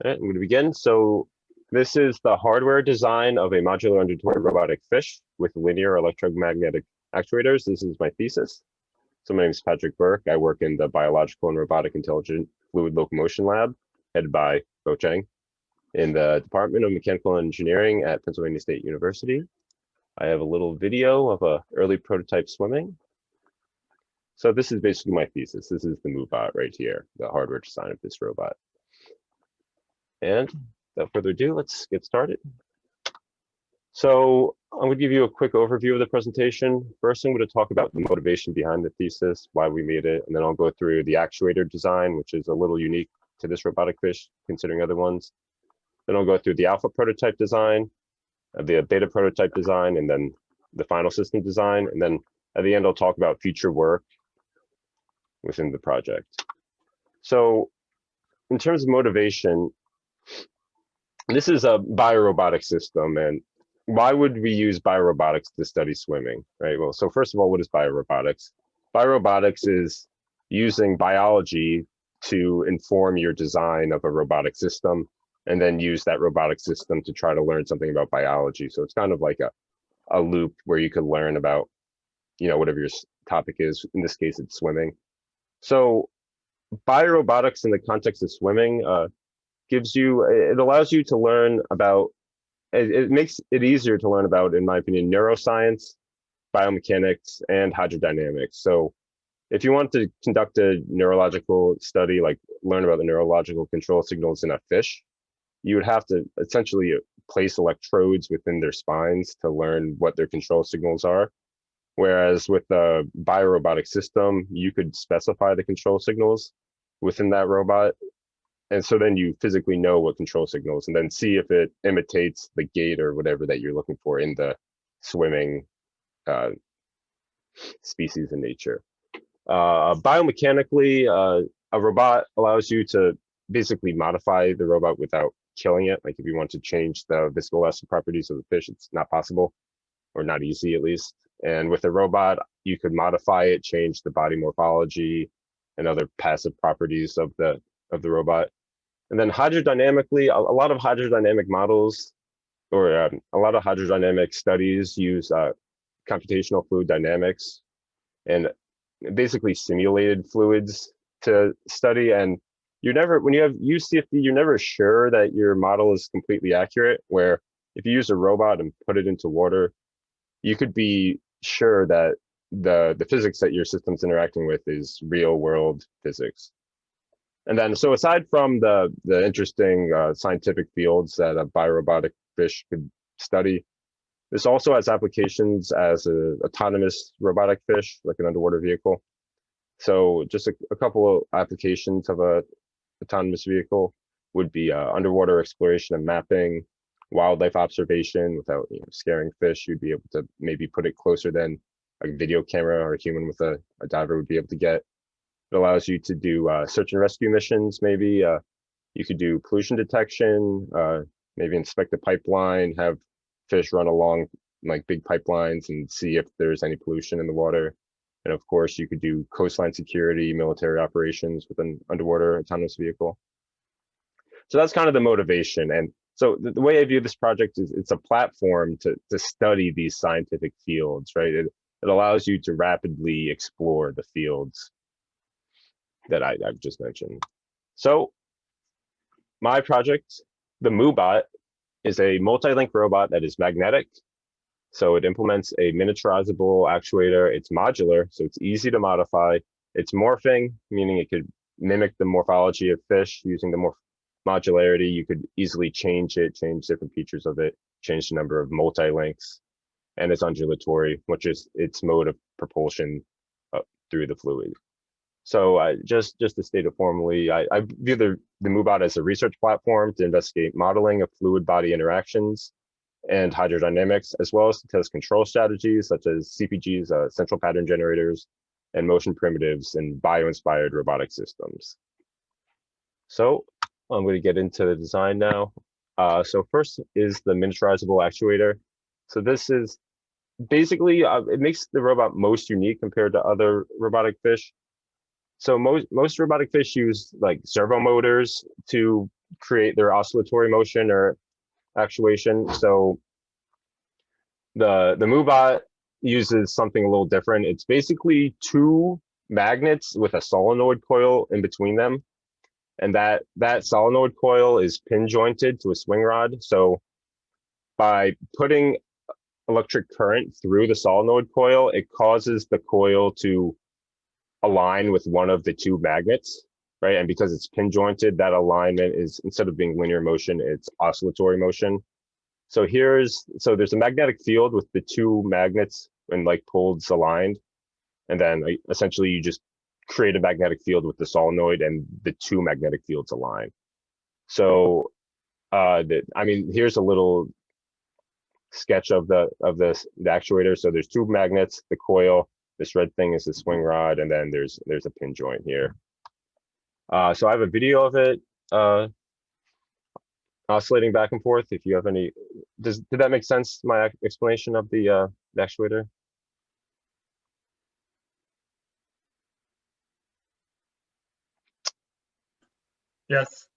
All right, I'm going to begin. So this is the hardware design of a modular undulatory robotic fish with linear electromagnetic actuators. This is my thesis. So my name is Patrick Burke. I work in the Biological and Robotic Intelligent Fluid Locomotion Lab, headed by Bo Chang, in the Department of Mechanical Engineering at Pennsylvania State University. I have a little video of a early prototype swimming. So this is basically my thesis. This is the MUBot right here, the hardware design of this robot. And without further ado, let's get started. So I'm going to give you a quick overview of the presentation. First, I'm going to talk about the motivation behind the thesis, why we made it, and then I'll go through the actuator design, which is a little unique to this robotic fish, considering other ones. Then I'll go through the alpha prototype design, the beta prototype design, and then the final system design. And then at the end, I'll talk about future work within the project. So in terms of motivation, this is a bio-robotic system, and why would we use bio-robotics to study swimming, right? Well, so first of all, what is bio-robotics? Bio-robotics is using biology to inform your design of a robotic system, and then use that robotic system to try to learn something about biology. So it's kind of like a loop where you could learn about, whatever your topic is. In this case, it's swimming. So bio-robotics in the context of swimming, it allows you to learn about, it makes it easier to learn about, in my opinion, neuroscience, biomechanics, and hydrodynamics. So if you want to conduct a neurological study, like learn about the neurological control signals in a fish, you would have to essentially place electrodes within their spines to learn what their control signals are. Whereas with the bio-robotic system, you could specify the control signals within that robot. And so then you physically know what control signals, and then see if it imitates the gait or whatever that you're looking for in the swimming species in nature. Biomechanically, a robot allows you to basically modify the robot without killing it. Like if you want to change the viscoelastic properties of the fish, it's not possible, or not easy at least. And with a robot, you could modify it, change the body morphology and other passive properties of the robot. And then hydrodynamically, a lot of hydrodynamic models, or a lot of hydrodynamic studies use computational fluid dynamics and basically simulated fluids to study. And when you have UCFD, you're never sure that your model is completely accurate, where if you use a robot and put it into water, you could be sure that the physics that your system's interacting with is real world physics. And then, so aside from the interesting scientific fields that a bio-robotic fish could study, this also has applications as an autonomous robotic fish, like an underwater vehicle. So just a couple of applications of a autonomous vehicle would be underwater exploration and mapping, wildlife observation without scaring fish. You'd be able to maybe put it closer than a video camera or a human with a diver would be able to get. It allows you to do search and rescue missions. Maybe you could do pollution detection, maybe inspect the pipeline, have fish run along like big pipelines and see if there's any pollution in the water. And of course, you could do coastline security, military operations with an underwater autonomous vehicle. So that's kind of the motivation. And so the way I view this project is it's a platform to study these scientific fields, right? It allows you to rapidly explore the fields that I've just mentioned. So my project, the MUBot, is a multi-link robot that is magnetic. So it implements a miniaturizable actuator. It's modular, so it's easy to modify. It's morphing, meaning it could mimic the morphology of fish using the modularity. You could easily change it, change different features of it, change the number of multi-links. And it's undulatory, which is its mode of propulsion through the fluid. So just to state it formally, I view the MUBot as a research platform to investigate modeling of fluid body interactions and hydrodynamics, as well as to test control strategies such as CPGs, central pattern generators, and motion primitives in bio-inspired robotic systems. So I'm going to get into the design now. So first is the miniaturizable actuator. So this is basically, it makes the robot most unique compared to other robotic fish. So most robotic fish use like servo motors to create their oscillatory motion or actuation. So the MUBot uses something a little different. It's basically two magnets with a solenoid coil in between them, and that solenoid coil is pin jointed to a swing rod. So by putting electric current through the solenoid coil, it causes the coil to align with one of the two magnets, right? And because it's pin jointed, that alignment is, instead of being linear motion, it's oscillatory motion. So there's a magnetic field with the two magnets and like poles aligned. And then essentially you just create a magnetic field with the solenoid and the two magnetic fields align. So, here's a little sketch of the actuator. So there's two magnets, the coil, this red thing is the swing rod, and then there's a pin joint here. So I have a video of it oscillating back and forth. If you have any, did that make sense, my explanation of the actuator? Yes.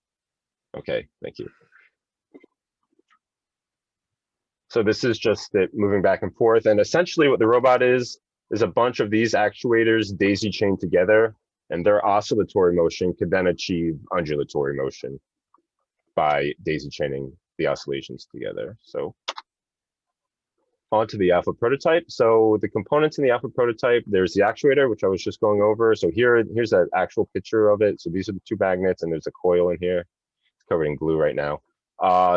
Okay, thank you. So this is just it moving back and forth. And essentially what the robot is a bunch of these actuators daisy chained together, and their oscillatory motion could then achieve undulatory motion by daisy chaining the oscillations together. So onto the alpha prototype. So the components in the alpha prototype, there's the actuator, which I was just going over. So here's an actual picture of it. So these are the two magnets, and there's a coil in here. It's covered in glue right now.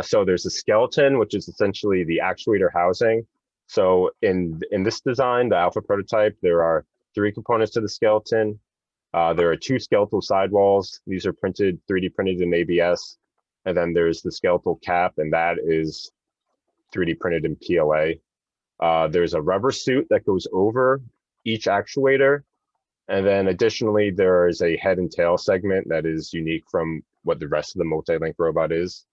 So there's a skeleton, which is essentially the actuator housing. So in this design, the alpha prototype, there are 3 components to the skeleton. There are 2 skeletal sidewalls. These are 3D printed in ABS. And then there's the skeletal cap, and that is 3D printed in PLA. There's a rubber suit that goes over each actuator. And then additionally, there is a head and tail segment that is unique from what the rest of the multi-link robot is.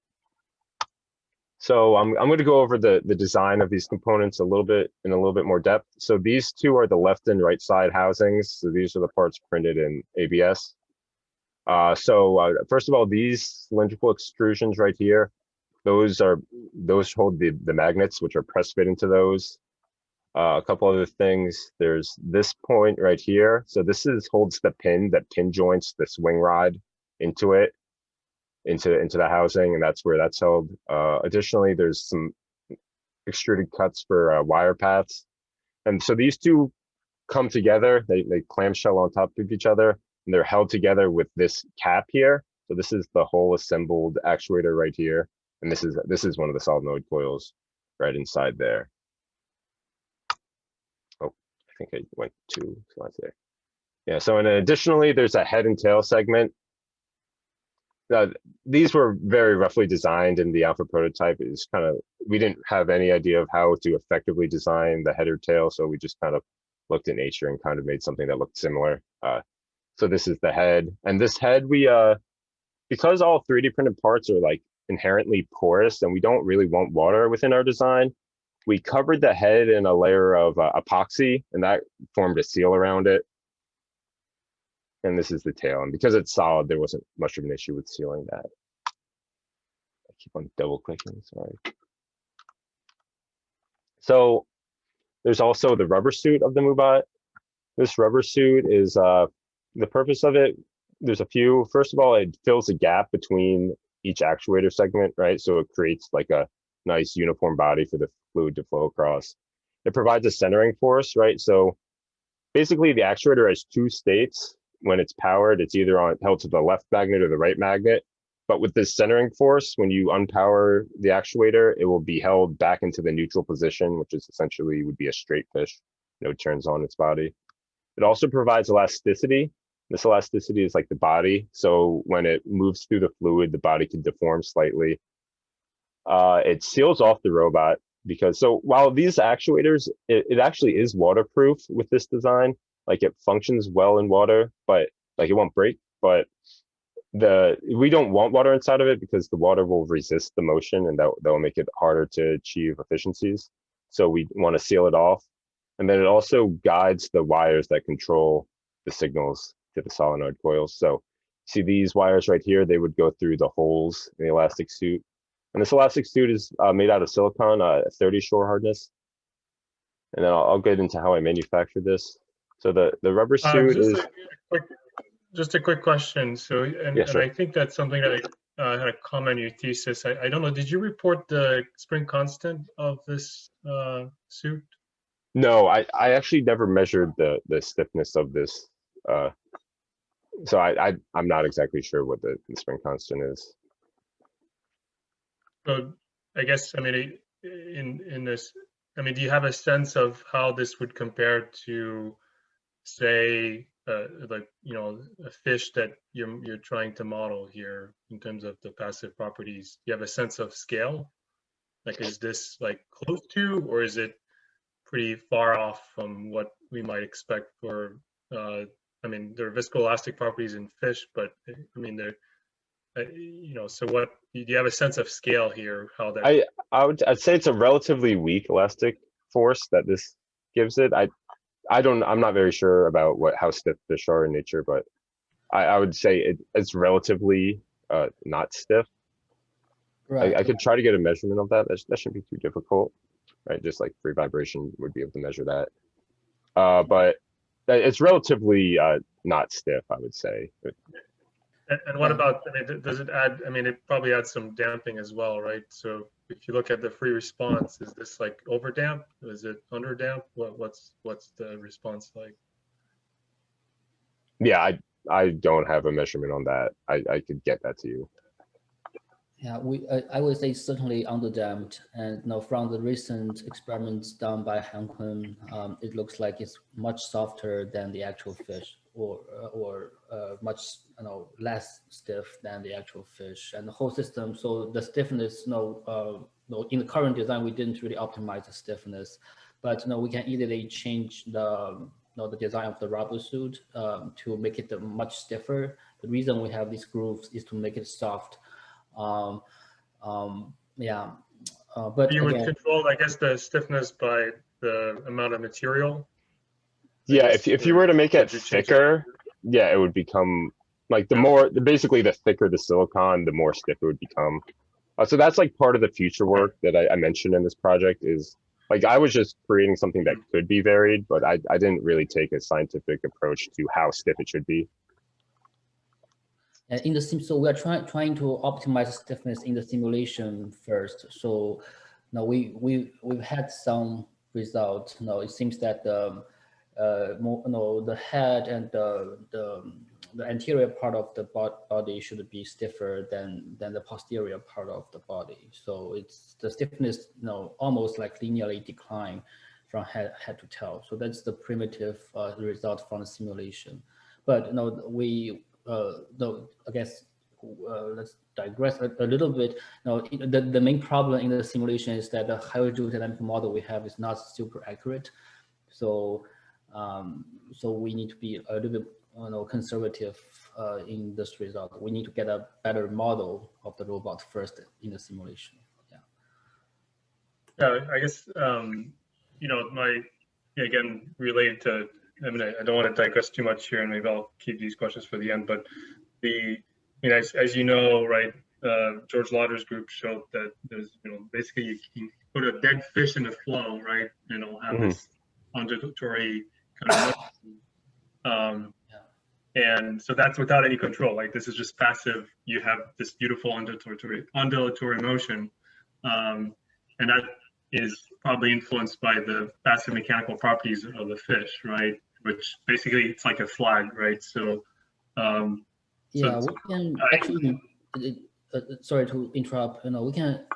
So I'm going to go over the design of these components in a little bit more depth. So these two are the left and right side housings. So these are the parts printed in ABS. First of all, these cylindrical extrusions right here, those hold the magnets, which are press fit into those. A couple other things. There's this point right here. So this holds the pin that pin joints the swing rod into it, into the housing, and that's where that's held. Additionally, there's some extruded cuts for wire paths, and so these two come together. They clamshell on top of each other, and they're held together with this cap here. So this is the whole assembled actuator right here, and this is one of the solenoid coils right inside there. Oh, I think I went 2 slides there. Yeah. So and additionally, there's a head and tail segment. These were very roughly designed in the alpha prototype. It's we didn't have any idea of how to effectively design the head or tail, so we just kind of looked at nature and kind of made something that looked similar. So this is the head, and this head because all 3D printed parts are like inherently porous, and we don't really want water within our design, we covered the head in a layer of epoxy, and that formed a seal around it. And this is the tail. And because it's solid, there wasn't much of an issue with sealing that. I keep on double clicking, sorry. So there's also the rubber suit of the MUBot. This rubber suit is, the purpose of it, there's a few. First of all, it fills a gap between each actuator segment, right? So it creates like a nice uniform body for the fluid to flow across. It provides a centering force, right? So basically the actuator has 2 states. When it's powered, it's either held to the left magnet or the right magnet. But with this centering force, when you unpower the actuator, it will be held back into the neutral position, which is essentially would be a straight fish. No turns on its body. It also provides elasticity. This elasticity is like the body. So when it moves through the fluid, the body can deform slightly. It seals off the robot so while these actuators, it actually is waterproof with this design. Like it functions well in water, but like it won't break. But we don't want water inside of it because the water will resist the motion, and that will make it harder to achieve efficiencies. So we want to seal it off. And then it also guides the wires that control the signals to the solenoid coils. So see these wires right here, they would go through the holes in the elastic suit. And this elastic suit is made out of silicon, 30 shore hardness. And then I'll get into how I manufacture this. So the rubber suit is just a quick question. So, and, yeah, sure. and I think that's something that I had a comment in your thesis. I don't know, did you report the spring constant of this suit? No, I actually never measured the stiffness of this. So I'm not exactly sure what the spring constant is. So I guess, I mean, in this, I mean, do you have a sense of how this would compare to, say, like, you know, a fish that you're trying to model here in terms of the passive properties? Do you have a sense of scale? Like, is this like close to, or is it pretty far off from what we might expect for, I mean, there are viscoelastic properties in fish, but I mean, you know, so what, do you have a sense of scale here, how that? I'd say it's a relatively weak elastic force that this gives it. I'm not very sure about how stiff fish are in nature, but I would say it's relatively not stiff. Right. I could try to get a measurement of that. That shouldn't be too difficult, right? Just like free vibration would be able to measure that. But it's relatively not stiff, I would say. And what about, I mean, does it add, I mean, it probably adds some damping as well, right? So if you look at the free response, is this like over damp? Is it under damp? What's the response like? Yeah, I don't have a measurement on that. I could get that to you. Yeah, I would say certainly underdamped, and from the recent experiments done by Han Kun, it looks like it's much softer than the actual fish, or much less stiff than the actual fish, and the whole system. So the stiffness, in the current design, we didn't really optimize the stiffness, but we can easily change the design of the rubber suit to make it much stiffer. The reason we have these grooves is to make it soft. Yeah, but you would again, control, I guess, the stiffness by the amount of material. Yeah, if you were to make it thicker, yeah, it would become like basically the thicker the silicon, the more stiff it would become. So that's like part of the future work that I mentioned in this project is like I was just creating something that could be varied, but I didn't really take a scientific approach to how stiff it should be. in the sim, so we are trying to optimize stiffness in the simulation first. So now we've had some results. It seems that the the head and the anterior part of the body should be stiffer than the posterior part of the body. So it's the stiffness almost like linearly decline from head to tail. So that's the primitive result from the simulation. But I guess let's digress a little bit. The main problem in the simulation is that the hydrodynamic model we have is not super accurate. So so we need to be a little bit conservative in this result. We need to get a better model of the robot first in the simulation. Yeah, I guess again, related to, I mean, I don't want to digress too much here, and maybe I'll keep these questions for the end. But as you know, right, George Lauder's group showed that there's, basically you can put a dead fish in a flow, right, and it'll have this undulatory kind of and so that's without any control. Like this is just passive. You have this beautiful undulatory motion, and that is probably influenced by the passive mechanical properties of the fish, right? Which basically it's like a flag, right? So yeah, we can actually. Sorry to interrupt. We can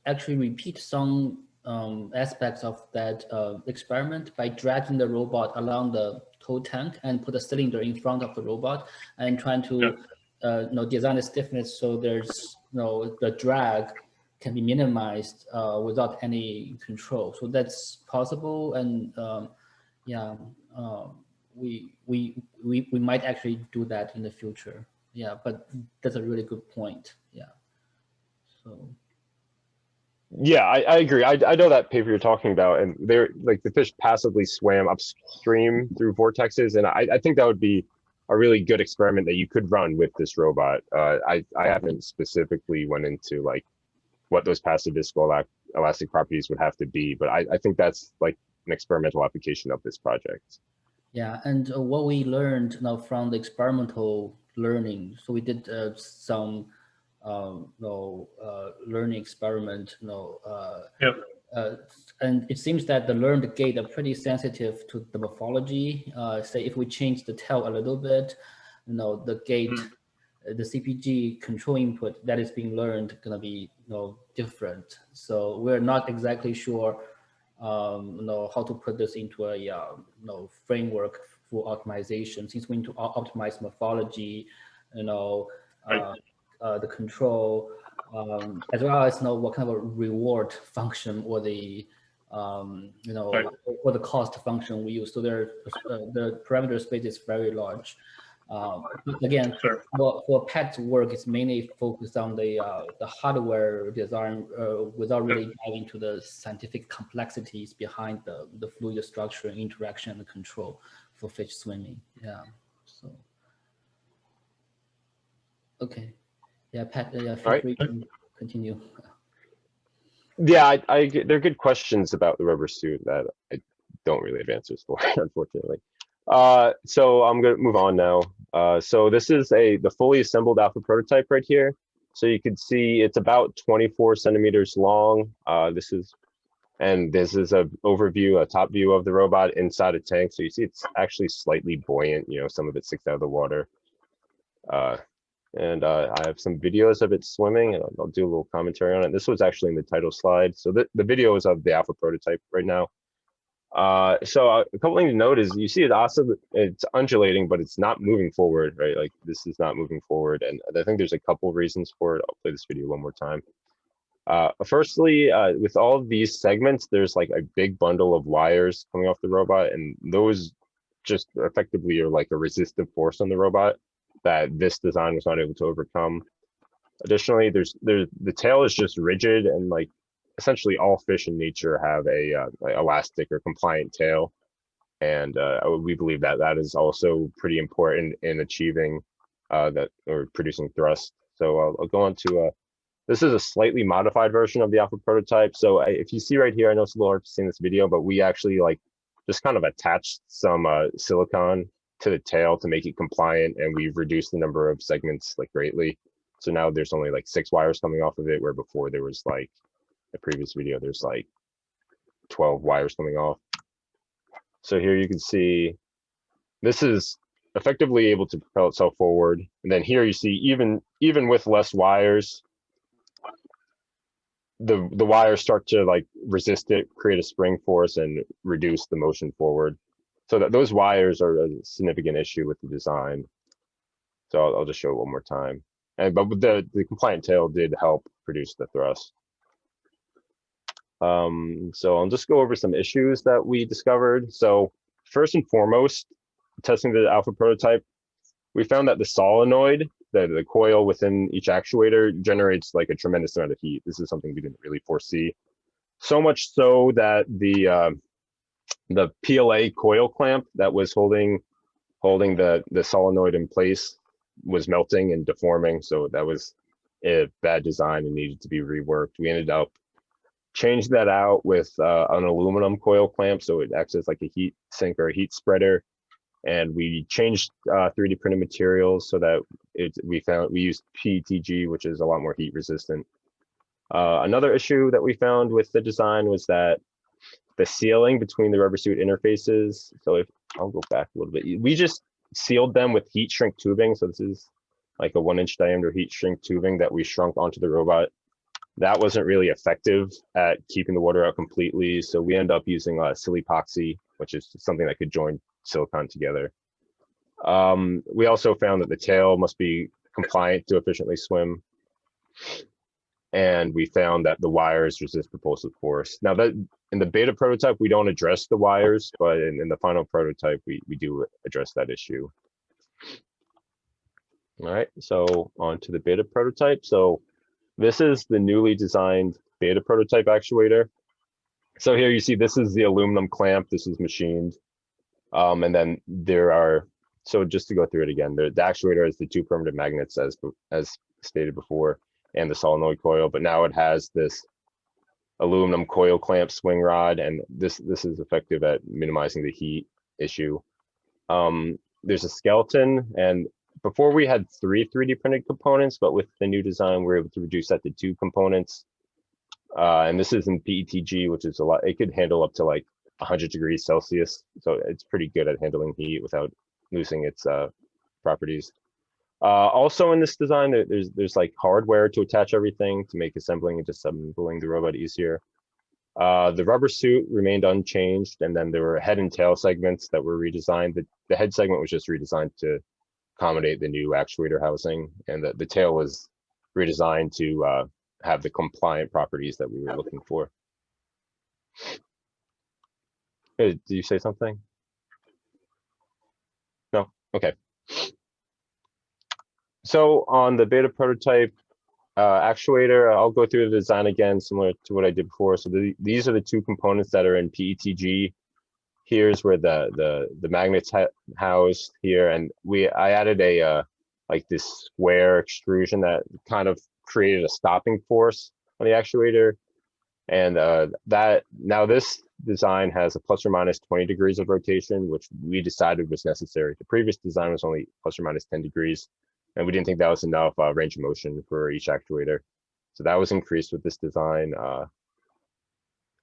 actually repeat some aspects of that experiment by dragging the robot along the tow tank and put a cylinder in front of the robot and trying to design the stiffness so there's the drag can be minimized without any control. So that's possible, and we might actually do that in the future. Yeah, but that's a really good point. Yeah. So. Yeah, I agree. I know that paper you're talking about, and they're like the fish passively swam upstream through vortexes, and I think that would be really good experiment that you could run with this robot. I haven't specifically went into like what those passive viscoelastic properties would have to be, but I think that's like an experimental application of this project. Yeah, and what we learned now from the experimental learning, so we did some learning experiment, Yep. And it seems that the learned gate are pretty sensitive to the morphology. Say if we change the tail a little bit, the gate, the CPG control input that is being learned gonna be different. So we're not exactly sure how to put this into a framework for optimization, since we need to optimize morphology, the control, as well as what kind of a reward function or the or the cost function we use. So the parameter space is very large. Again, Sure. for Pat's work, it's mainly focused on the hardware design without really diving into the scientific complexities behind the fluid structure, interaction, and control for fish swimming. Yeah. So. Okay. Yeah, Pat. Yeah, feel free to continue. Yeah, they're good questions about the rubber suit that I don't really have answers for, unfortunately. So I'm gonna move on now. So this is the fully assembled alpha prototype right here. So you can see it's about 24 centimeters long. This is an overview, a top view of the robot inside a tank. So you see it's actually slightly buoyant. Some of it sticks out of the water. And I have some videos of it swimming, and I'll do a little commentary on it. This was actually in the title slide. So the video is of the alpha prototype right now. So a couple things to note is you see it also, it's undulating, but it's not moving forward, right? Like this is not moving forward. And I think there's a couple reasons for it. I'll play this video one more time. Firstly, with all of these segments, there's like a big bundle of wires coming off the robot, and those just effectively are like a resistive force on the robot that this design was not able to overcome. Additionally, the tail is just rigid, and like essentially all fish in nature have a elastic or compliant tail, and we believe that is also pretty important in achieving that or producing thrust. So I'll go on to this is a slightly modified version of the alpha prototype. So if you see right here, I know it's a little hard to see in this video, but we actually like just kind of attached some silicone to the tail to make it compliant, and we've reduced the number of segments like greatly. So now there's only like 6 wires coming off of it, where before there was like the previous video, there's like 12 wires coming off. So here you can see this is effectively able to propel itself forward. And then here you see even with less wires, the wires start to like resist it, create a spring force, and reduce the motion forward. So that those wires are a significant issue with the design. So I'll just show it one more time. But the compliant tail did help produce the thrust. So I'll just go over some issues that we discovered. So first and foremost, testing the alpha prototype, we found that the solenoid, the coil within each actuator, generates like a tremendous amount of heat. This is something we didn't really foresee. So much so that the PLA coil clamp that was holding the solenoid in place was melting and deforming. So that was a bad design and needed to be reworked. We ended up changing that out with an aluminum coil clamp, so it acts as like a heat sink or a heat spreader. And we changed 3D printed materials so that we used PETG, which is a lot more heat resistant. Another issue that we found with the design was that the sealing between the rubber suit interfaces. So if I'll go back a little bit, we just sealed them with heat shrink tubing. So this is like a 1-inch diameter heat shrink tubing that we shrunk onto the robot. That wasn't really effective at keeping the water out completely. So we end up using silicon, which is something that could join silicon together. We also found that the tail must be compliant to efficiently swim. And we found that the wires resist propulsive force. Now that in the beta prototype, we don't address the wires, but in the final prototype, we do address that issue. All right, so on to the beta prototype. So this is the newly designed beta prototype actuator. So here you see, this is the aluminum clamp, this is machined. And then there are So just to go through it again, the actuator has the two permanent magnets as stated before, and the solenoid coil, but now it has this aluminum coil clamp swing rod, and this is effective at minimizing the heat issue. There's a skeleton, and before we had 3 3D printed components, but with the new design, we're able to reduce that to 2 components. And this is in PETG, which is a lot. It could handle up to like 100 degrees Celsius, so it's pretty good at handling heat without losing its properties. Also in this design, there's like hardware to attach everything to make assembling and disassembling the robot easier. The rubber suit remained unchanged, and then there were head and tail segments that were redesigned. The head segment was just redesigned to accommodate the new actuator housing, and the tail was redesigned to have the compliant properties that we were looking for. Hey, did you say something? No? Okay. So on the beta prototype actuator, I'll go through the design again, similar to what I did before. So these are the 2 components that are in PETG. Here's where the magnets housed here, and I added a like this square extrusion that kind of created a stopping force on the actuator, and that now this design has a plus or minus 20 degrees of rotation, which we decided was necessary. The previous design was only plus or minus 10 degrees, and we didn't think that was enough range of motion for each actuator, so that was increased with this design.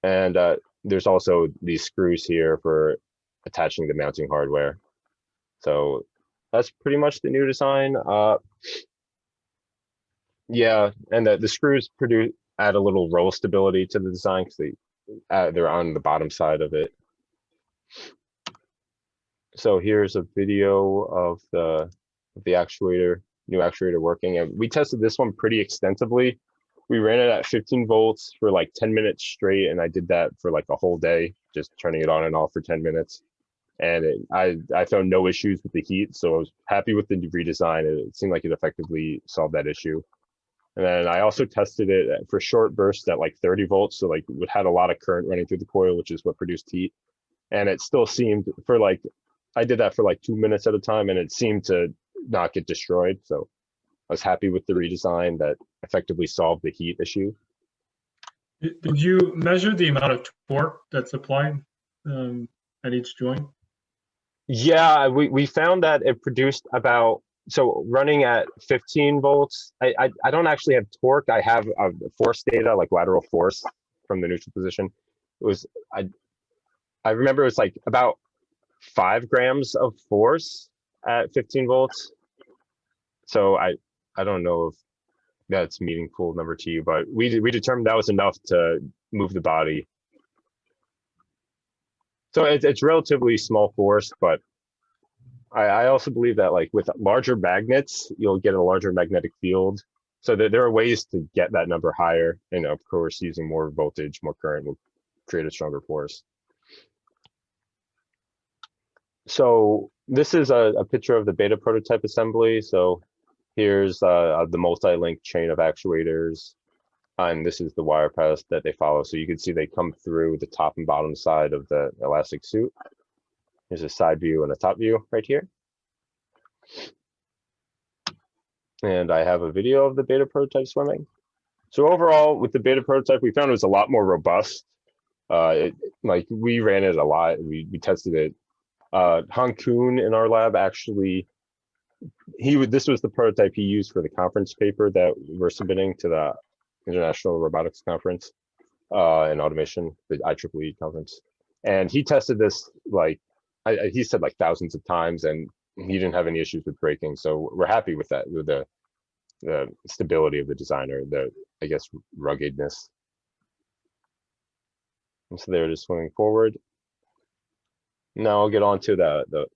And there's also these screws here for attaching the mounting hardware. So that's pretty much the new design. Yeah, and the screws add a little roll stability to the design because they're on the bottom side of it. So here's a video of the new actuator working, and we tested this one pretty extensively. We ran it at 15 volts for like 10 minutes straight, and I did that for like a whole day, just turning it on and off for 10 minutes. And I found no issues with the heat, so I was happy with the redesign. It seemed like it effectively solved that issue. And then I also tested it for short bursts at like 30 volts, so like it had a lot of current running through the coil, which is what produced heat. And it still seemed for like, I did that for like 2 minutes at a time, and it seemed to not get destroyed. So I was happy with the redesign that effectively solved the heat issue. Did you measure the amount of torque that's applied at each joint? Yeah, we found that it produced about, so running at 15 volts, I don't actually have torque. I have force data, like lateral force from the neutral position. It was, I remember it was like about 5 grams of force at 15 volts. So I don't know if that's meaningful number to you, but we determined that was enough to move the body. So it's relatively small force, but I also believe that like with larger magnets, you'll get a larger magnetic field. So there are ways to get that number higher, and of course, using more voltage, more current will create a stronger force. So this is a picture of the beta prototype assembly. So here's the multi-link chain of actuators, and this is the wire path that they follow. So you can see they come through the top and bottom side of the elastic suit. There's a side view and a top view right here. And I have a video of the beta prototype swimming. So overall, with the beta prototype, we found it was a lot more robust. Like we ran it a lot. We tested it. Han Kuhn in our lab actually, this was the prototype he used for the conference paper that we're submitting to the International Robotics Conference in Automation, the IEEE conference. And he tested this like, he said like thousands of times, and he didn't have any issues with braking. So we're happy with that, with the stability of the designer, the, I guess, ruggedness. And so they're just swimming forward. Now I'll get on to the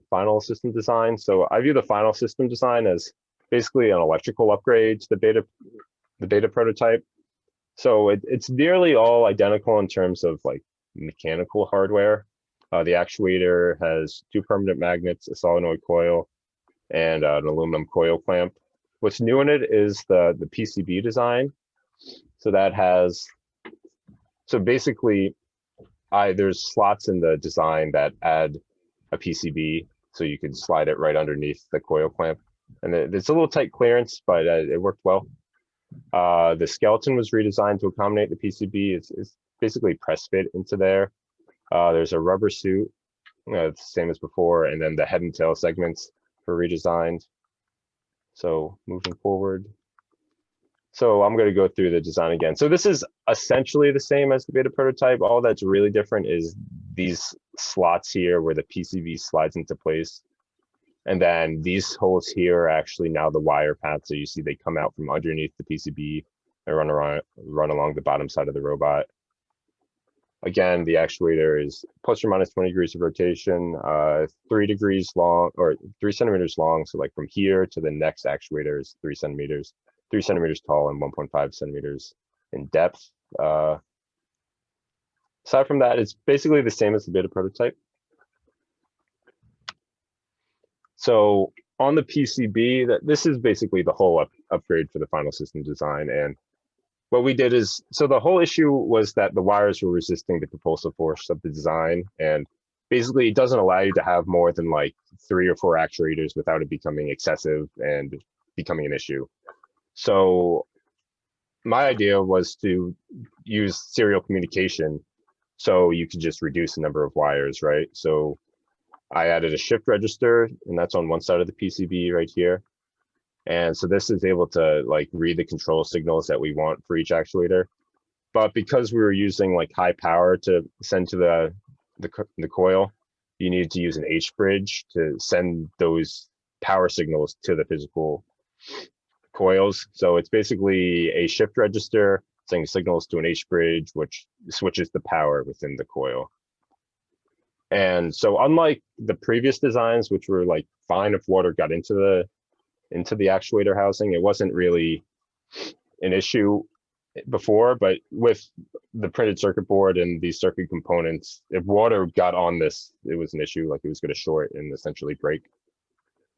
final system design. So I view the final system design as basically an electrical upgrade to the beta prototype. So it's nearly all identical in terms of like mechanical hardware. The actuator has 2 permanent magnets, a solenoid coil, and an aluminum coil clamp. What's new in it is the PCB design. So that has, so basically, there's slots in the design that add a PCB. so you can slide it right underneath the coil clamp. And it's a little tight clearance, but it worked well. The skeleton was redesigned to accommodate the PCB. It's basically press fit into there. There's a rubber suit, it's the same as before, and then the head and tail segments were redesigned. So moving forward. So I'm going to go through the design again. So this is essentially the same as the beta prototype. All that's really different is these slots here where the PCB slides into place. And then these holes here are actually now the wire paths. So you see they come out from underneath the PCB and run along the bottom side of the robot. Again, the actuator is plus or minus 20 degrees of rotation, 3 degrees long, or 3 centimeters long. So like from here to the next actuator is 3 centimeters. 3 centimeters tall and 1.5 centimeters in depth. Aside from that, it's basically the same as the beta prototype. So on the PCB, this is basically the whole upgrade for the final system design. And what we did is, so the whole issue was that the wires were resisting the propulsive force of the design. And basically it doesn't allow you to have more than like 3 or 4 actuators without it becoming excessive and becoming an issue. So my idea was to use serial communication so you could just reduce the number of wires, right? So I added a shift register, and that's on one side of the PCB right here. And so this is able to like read the control signals that we want for each actuator. But because we were using like high power to send to the coil, you need to use an H bridge to send those power signals to the physical coils. So it's basically a shift register sending signals to an H bridge, which switches the power within the coil. And so unlike the previous designs, which were like fine if water got into the actuator housing, it wasn't really an issue before, but with the printed circuit board and these circuit components, if water got on this, it was an issue, like it was going to short and essentially break.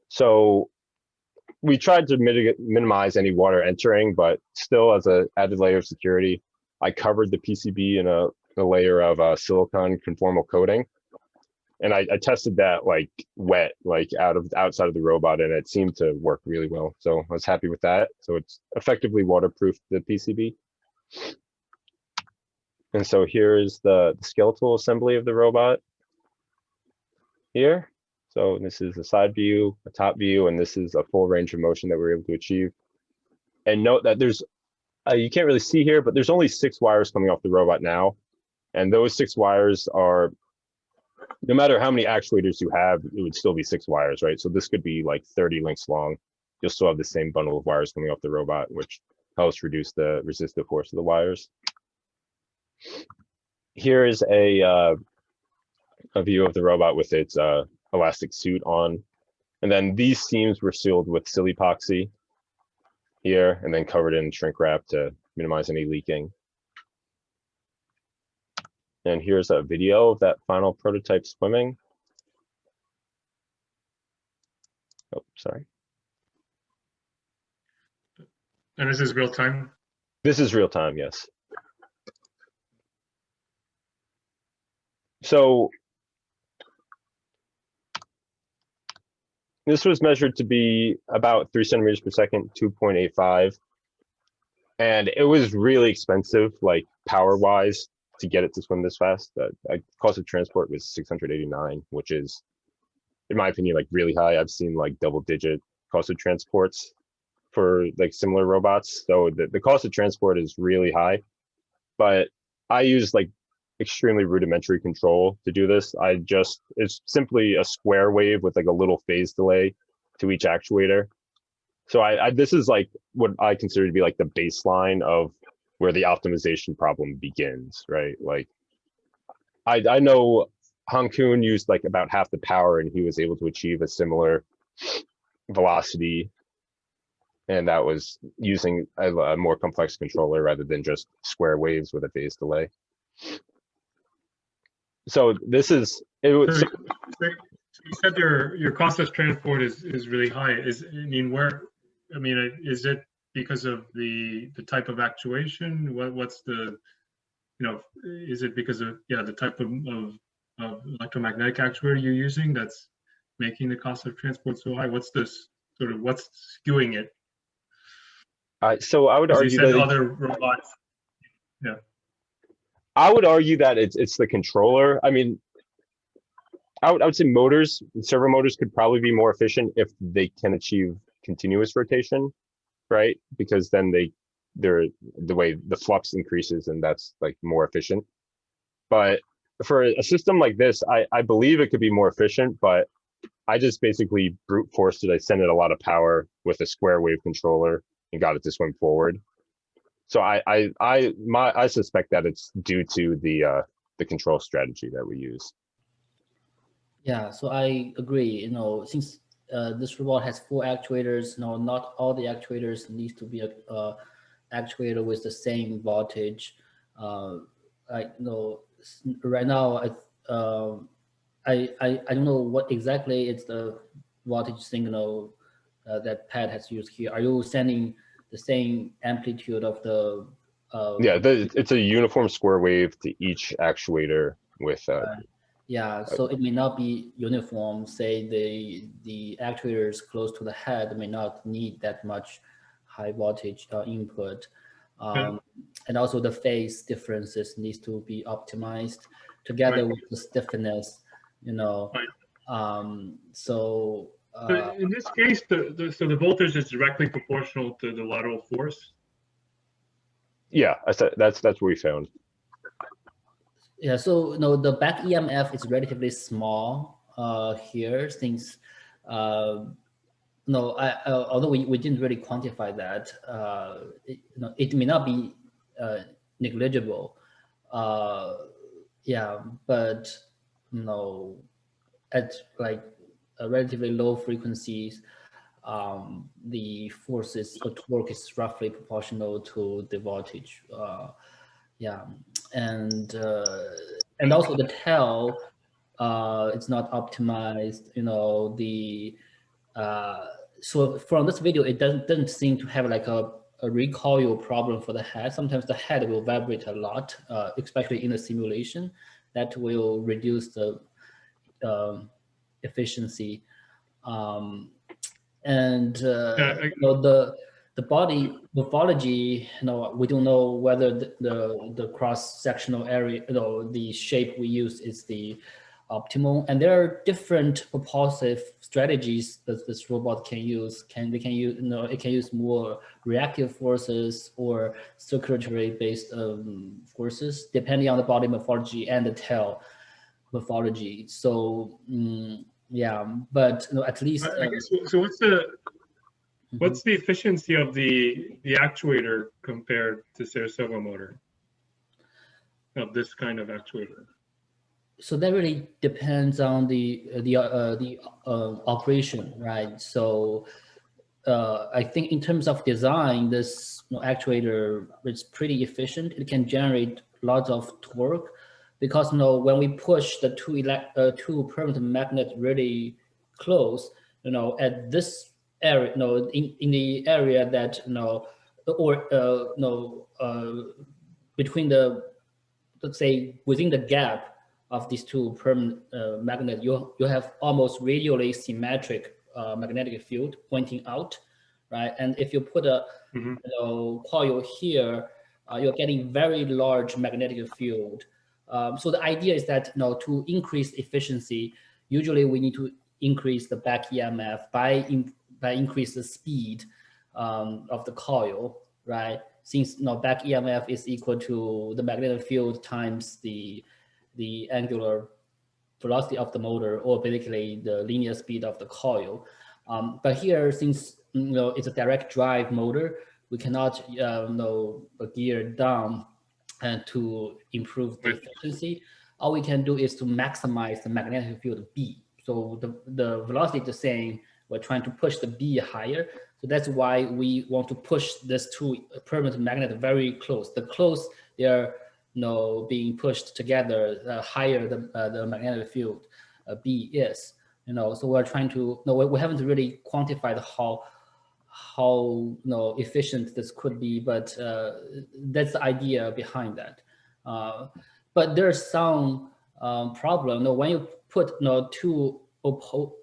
So we tried to minimize any water entering, but still as an added layer of security, I covered the PCB in a layer of silicon conformal coating. And I tested that like wet, like outside of the robot, and it seemed to work really well. So I was happy with that. So it's effectively waterproofed the PCB. And so here is the skeletal assembly of the robot here. So this is a side view, a top view, and this is a full range of motion that we're able to achieve. And note that there's, you can't really see here, but there's only 6 wires coming off the robot now. And those 6 wires are, no matter how many actuators you have, it would still be 6 wires, right? So this could be like 30 links long. You'll still have the same bundle of wires coming off the robot, which helps reduce the resistive force of the wires. Here is a view of the robot with its elastic suit on. And then these seams were sealed with seal epoxy here and then covered in shrink wrap to minimize any leaking. And here's a video of that final prototype swimming. Oh, sorry. And this is real time? This is real time, yes. So this was measured to be about 3 centimeters per second, 2.85. And it was really expensive, like power-wise, to get it to swim this fast. Cost of transport was $689, which is, in my opinion, like really high. I've seen like double-digit cost of transports for like similar robots. So the cost of transport is really high. But I use like extremely rudimentary control to do this. It's simply a square wave with like a little phase delay to each actuator. So this is like what I consider to be like the baseline of where the optimization problem begins, right? Like I know Han-Kun used like about half the power and he was able to achieve a similar velocity. And that was using a more complex controller rather than just square waves with a phase delay. So this is, you said your cost of transport is really high. Is it because of the type of actuation? What's the, is it because of the type of electromagnetic actuator you're using that's making the cost of transport so high? What's this sort of, what's skewing it? So I would As you argue said, that other robots. Yeah. I would argue that it's the controller. I mean, I would say motors, servo motors could probably be more efficient if they can achieve continuous rotation, right? Because then they're the way the flux increases, and that's like more efficient. But for a system like this, I believe it could be more efficient, but I just basically brute forced it. I sent it a lot of power with a square wave controller and got it to swim forward. So I suspect that it's due to the control strategy that we use. Yeah, so I agree. You know, since this robot has 4 actuators, no, not all the actuators needs to be a actuator with the same voltage. I know right now I don't know what exactly is the voltage signal that Pat has used here. Are you sending the same amplitude of the? Yeah, it's a uniform square wave to each actuator with. Yeah, so it may not be uniform. Say the actuators close to the head may not need that much high voltage input. And also the phase differences needs to be optimized together with the stiffness, you know. So in this case, so the voltage is directly proportional to the lateral force. yeah, that's what we found. Yeah, so the back EMF is relatively small here, since although we didn't really quantify that, it may not be negligible. Yeah, but at like relatively low frequencies, the forces or torque is roughly proportional to the voltage. Yeah, and also the tail, it's not optimized. So from this video, it doesn't seem to have like a recoil problem for the head. Sometimes the head will vibrate a lot, especially in the simulation. That will reduce the efficiency. The body morphology, we don't know whether the cross-sectional area, the shape we use is the optimal. And there are different propulsive strategies that this robot can use. It can use more reactive forces or circulatory-based forces, depending on the body morphology and the tail morphology. So yeah, but at least I guess, so what's the efficiency of the actuator compared to, say, a servo motor of this kind of actuator? So that really depends on the operation, right? So I think in terms of design, this actuator is pretty efficient. It can generate lots of torque, because when we push the two permanent magnet really close, at this area, in the area that between the, let's say, within the gap of these two permanent magnet, you have almost radially symmetric magnetic field pointing out, right? And if you put a coil here, you're getting very large magnetic field. So the idea is that to increase efficiency, usually we need to increase the back EMF by increase the speed of the coil, right? Since back EMF is equal to the magnetic field times the angular velocity of the motor, or basically the linear speed of the coil. But here, since it's a direct drive motor, we cannot gear down and to improve the efficiency. All we can do is to maximize the magnetic field B. So the velocity is the same. We're trying to push the B higher. So that's why we want to push this two permanent magnet very close. The close they're being pushed together, the higher the magnetic field B is. So we're trying to. We haven't really quantified how efficient this could be, but that's the idea behind that. But there's some problem. When you put two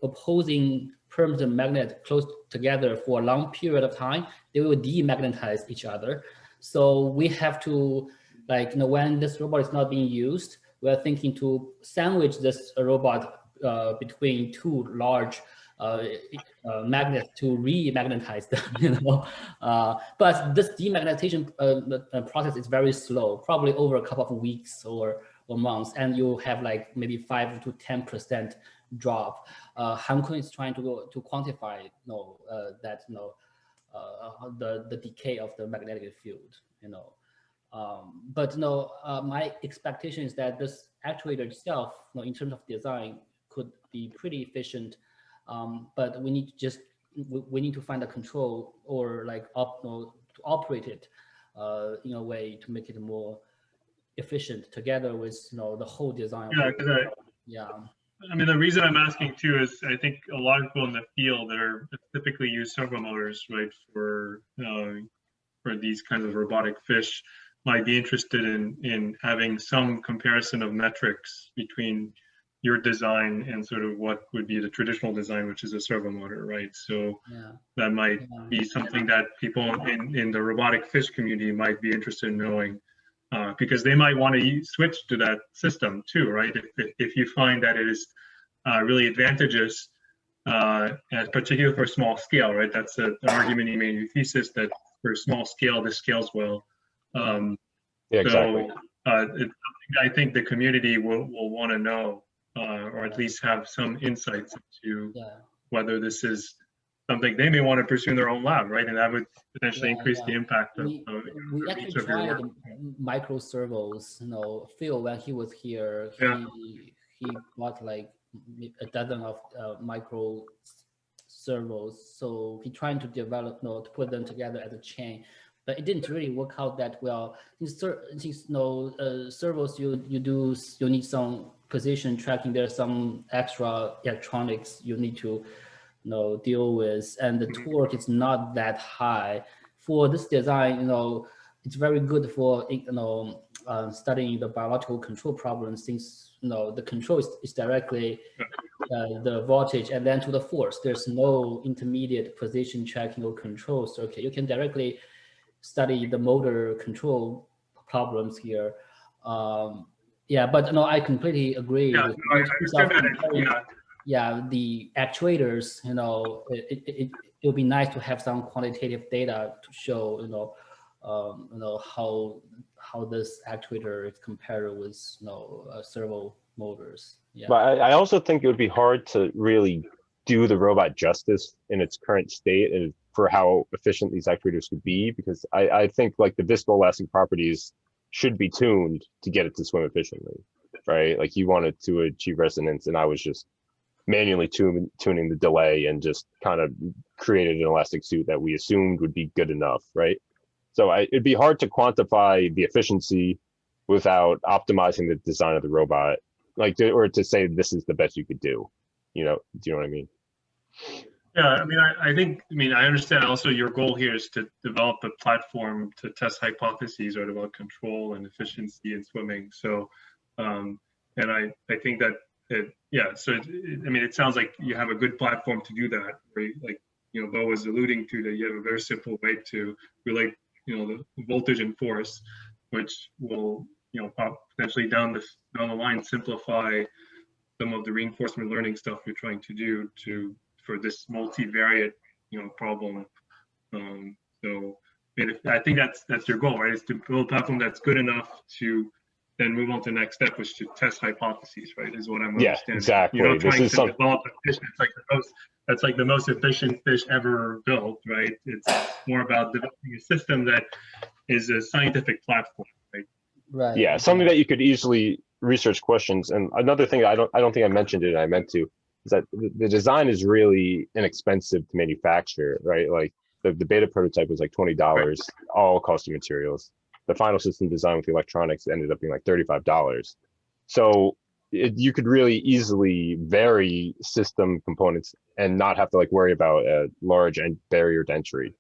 opposing permanent magnet close together for a long period of time, they will demagnetize each other. So we have to, like, when this robot is not being used, we are thinking to sandwich this robot between two large magnets to re-magnetize them, but this demagnetization process is very slow, probably over a couple of weeks or months, and you have like maybe 5 to 10% drop. Han-Kun is trying to quantify that the decay of the magnetic field, but my expectation is that this actuator itself, in terms of design, could be pretty efficient, but we need to find a control or like to operate it in a way to make it more efficient together with the whole design. Yeah, I mean, the reason I'm asking too is I think a lot of people in the field that are typically use servo motors, right, for these kinds of robotic fish might be interested in having some comparison of metrics between your design and sort of what would be the traditional design, which is a servo motor, right? So that might be something that people in the robotic fish community might be interested in knowing, because they might want to switch to that system too, right? If you find that it is really advantageous, particularly for small scale, right? That's an argument you made in your thesis, that for small scale, this scales well. Yeah, exactly. So it's something I think the community will want to know, or at least have some insights into whether this is something they may want to pursue in their own lab, right? And that would potentially increase the impact of we actually tried micro servos. Phil, when he was here, he bought like a dozen of micro servos. So he trying to develop, to put them together as a chain, but it didn't really work out that well. These servos, you need some position tracking. There's some extra electronics you need to deal with, and the torque is not that high for this design. It's very good for studying the biological control problems, since the control is directly the voltage and then to the force. There's no intermediate position tracking or control circuit. You can directly study the motor control problems here. But I completely agree. Yeah, I understand that. The actuators, it would be nice to have some quantitative data to show, how this actuator is compared with, servo motors. Yeah. But I also think it would be hard to really do the robot justice in its current state and for how efficient these actuators could be, because I think like the viscoelastic properties should be tuned to get it to swim efficiently, right? Like you wanted to achieve resonance, and I was just manually tuning the delay and just kind of created an elastic suit that we assumed would be good enough, right? So it'd be hard to quantify the efficiency without optimizing the design of the robot, or to say this is the best you could do. Do you know what I mean? Yeah, I mean, I understand also your goal here is to develop a platform to test hypotheses, right, about control and efficiency in swimming. So, and I think that it sounds like you have a good platform to do that, right? Like, Bo was alluding to that you have a very simple way to relate, the voltage and force, which will, potentially down the line simplify some of the reinforcement learning stuff you're trying to do for this multivariate, problem. So I think that's your goal, right? Is to build a platform that's good enough to then move on to the next step, which is to test hypotheses, right? Is what I'm understanding. Yeah, exactly. You're not trying to develop a fish that's like the most efficient fish ever built, right? It's more about developing a system that is a scientific platform, right? Right. Yeah, something that you could easily research questions. And another thing I don't think I mentioned it, and I meant to, is that the design is really inexpensive to manufacture, right? Like the beta prototype was like $20, all cost of materials. The final system design with the electronics ended up being like $35. So you could really easily vary system components and not have to like worry about a large barrier to entry,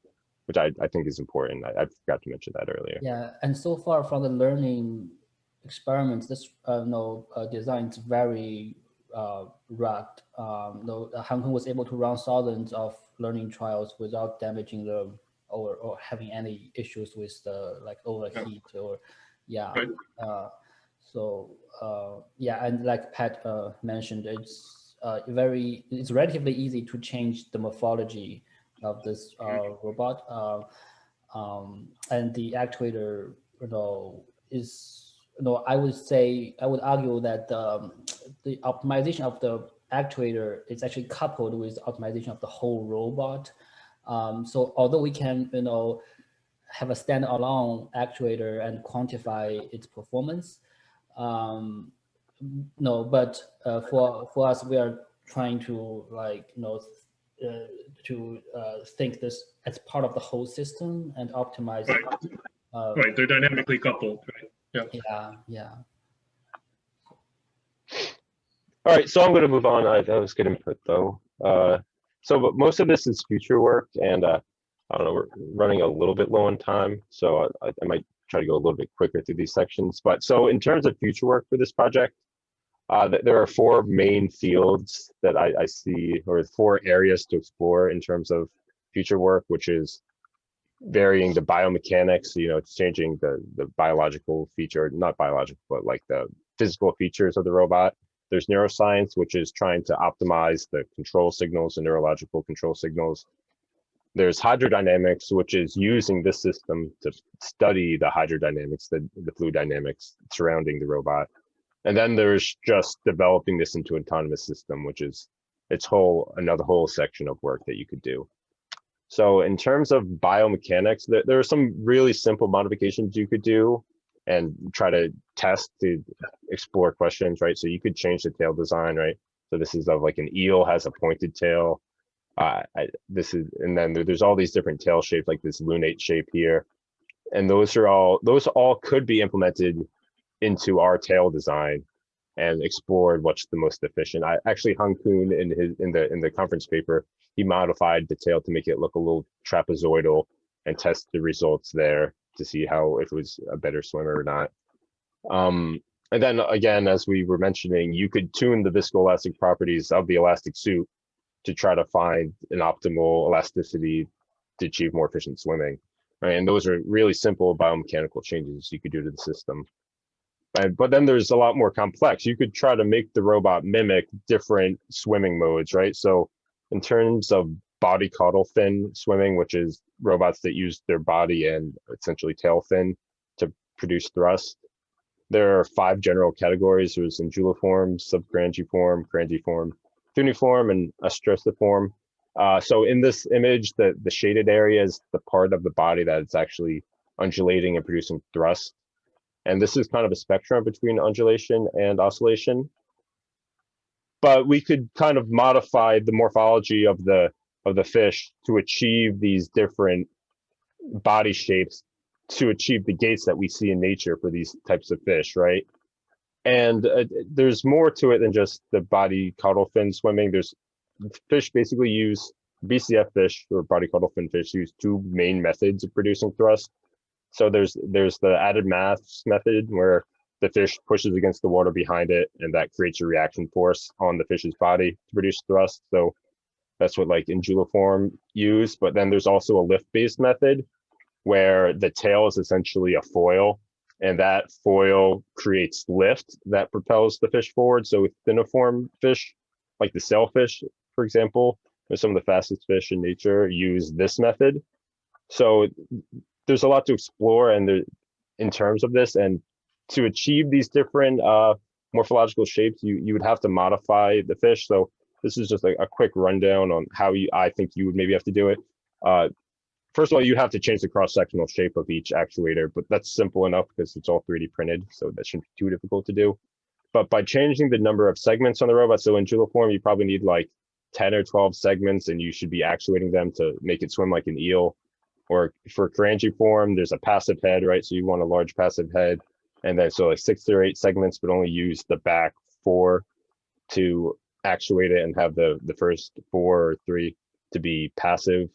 which I think is important. I forgot to mention that earlier. Yeah, and so far from the learning experiments, this design is very rugged. No, Hang Kong was able to run thousands of learning trials without damaging them or having any issues with the like overheat or yeah. Right. Yeah, and like Pat mentioned, it's relatively easy to change the morphology of this robot, and the actuator, is, I would argue that the optimization of the actuator is actually coupled with optimization of the whole robot. So although we can, have a standalone actuator and quantify its performance, no, but for us, we are trying to think this as part of the whole system and optimize it. Right, they're dynamically coupled, right? Yeah. Yeah. All right, so I'm going to move on. That was good input, though. But most of this is future work, and I don't know, we're running a little bit low on time, so I might try to go a little bit quicker through these sections. But so in terms of future work for this project, there are 4 main fields that I see, or 4 areas to explore in terms of future work, which is varying the biomechanics, it's changing the biological feature, not biological, but like the physical features of the robot. There's neuroscience, which is trying to optimize the control signals and neurological control signals. There's hydrodynamics, which is using this system to study the hydrodynamics, the fluid dynamics surrounding the robot. And then there's just developing this into an autonomous system, which is another whole section of work that you could do. So in terms of biomechanics, there are some really simple modifications you could do and try to test to explore questions, right? So you could change the tail design, right? So this is of like an eel has a pointed tail. And then there's all these different tail shapes, like this lunate shape here. And those all could be implemented into our tail design and explored what's the most efficient. Actually, Hang Kun in the conference paper, he modified the tail to make it look a little trapezoidal and test the results there to see if it was a better swimmer or not. And then again, as we were mentioning, you could tune the viscoelastic properties of the elastic suit to try to find an optimal elasticity to achieve more efficient swimming. Right? And those are really simple biomechanical changes you could do to the system. But then there's a lot more complex. You could try to make the robot mimic different swimming modes, right? So in terms of body caudal fin swimming, which is robots that use their body and essentially tail fin to produce thrust, there are 5 general categories. There's Undulatory, subgrangiform, grangiform, cuneiform, and ostraciform. So in this image, the shaded area is the part of the body that it's actually undulating and producing thrust. And this is kind of a spectrum between undulation and oscillation. But we could kind of modify the morphology of the fish to achieve these different body shapes to achieve the gaits that we see in nature for these types of fish, right? And there's more to it than just the body caudal fin swimming. There's fish basically use BCF fish, or body caudal fin fish, use 2 main methods of producing thrust. So there's the added mass method where the fish pushes against the water behind it, and that creates a reaction force on the fish's body to produce thrust. So that's what like Undulatory use. But then there's also a lift-based method where the tail is essentially a foil, and that foil creates lift that propels the fish forward. So with cuneiform fish, like the sailfish, for example, or some of the fastest fish in nature, use this method. So there's a lot to explore in terms of this, and to achieve these different morphological shapes, you would have to modify the fish. So this is just a quick rundown on how I think you would maybe have to do it. First of all, you have to change the cross-sectional shape of each actuator, but that's simple enough because it's all 3D printed, so that shouldn't be too difficult to do. But by changing the number of segments on the robot, so in Undulatory, you probably need like 10 or 12 segments, and you should be actuating them to make it swim like an eel. Or for grangiform, there's a passive head, right? So you want a large passive head. And then so like 6 or 8 segments, but only use the back 4 to actuate it and have the first 4 or 3 to be passive.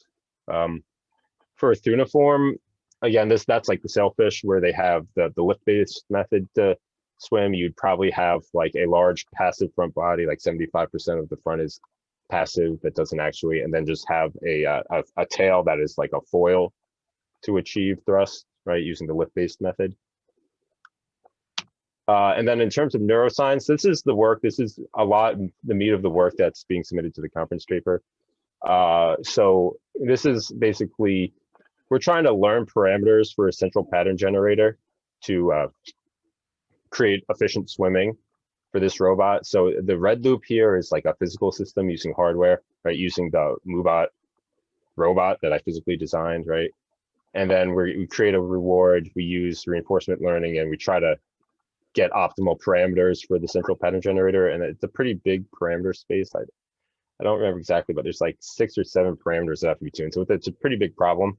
For cuneiform, again, that's like the sailfish where they have the lift-based method to swim, you'd probably have like a large passive front body, like 75% of the front is passive that doesn't actuate, and then just have a tail that is like a foil to achieve thrust, right, using the lift-based method. And then in terms of neuroscience, this is a lot, the meat of the work that's being submitted to the conference paper. So this is basically, we're trying to learn parameters for a central pattern generator to create efficient swimming for this robot. So the red loop here is like a physical system using hardware, right? Using the MUBot robot that I physically designed, right? And then we create a reward, we use reinforcement learning, and we try to get optimal parameters for the central pattern generator. And it's a pretty big parameter space. I don't remember exactly, but there's like 6 or 7 parameters that have to be tuned. So it's a pretty big problem.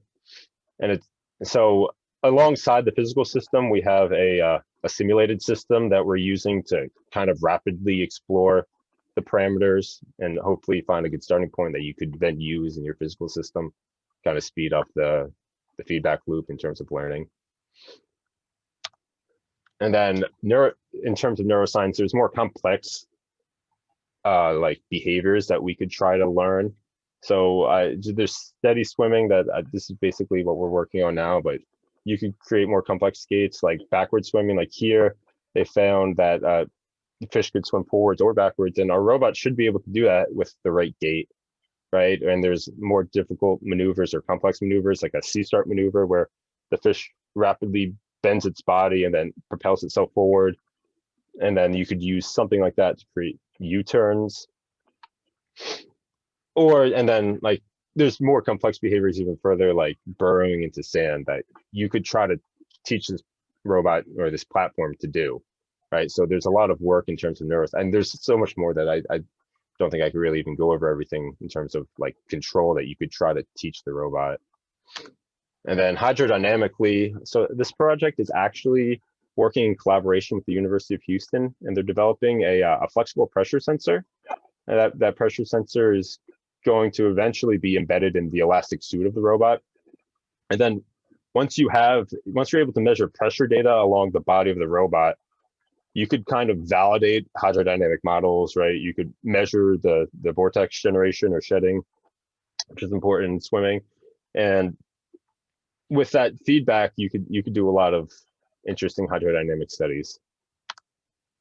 And so alongside the physical system, we have a simulated system that we're using to kind of rapidly explore the parameters and hopefully find a good starting point that you could then use in your physical system, kind of speed up the feedback loop in terms of learning. And then in terms of neuroscience, there's more complex like behaviors that we could try to learn. So there's steady swimming that this is basically what we're working on now, but you could create more complex skates like backward swimming. Like here, they found that the fish could swim forwards or backwards, and our robot should be able to do that with the right gait, right? And there's more difficult maneuvers or complex maneuvers like a C-start maneuver where the fish rapidly bends its body and then propels itself forward. And then you could use something like that to create U-turns. And then like there's more complex behaviors even further, like burrowing into sand, that you could try to teach this robot or this platform to do, right? So there's a lot of work in terms of neuroscience, and there's so much more that I don't think I could really even go over everything in terms of like control that you could try to teach the robot. And then hydrodynamically, so this project is actually working in collaboration with the University of Houston, and they're developing a flexible pressure sensor. And that pressure sensor is going to eventually be embedded in the elastic suit of the robot. And then once you're able to measure pressure data along the body of the robot, you could kind of validate hydrodynamic models, right? You could measure the vortex generation or shedding, which is important in swimming. And with that feedback, you could do a lot of interesting hydrodynamic studies.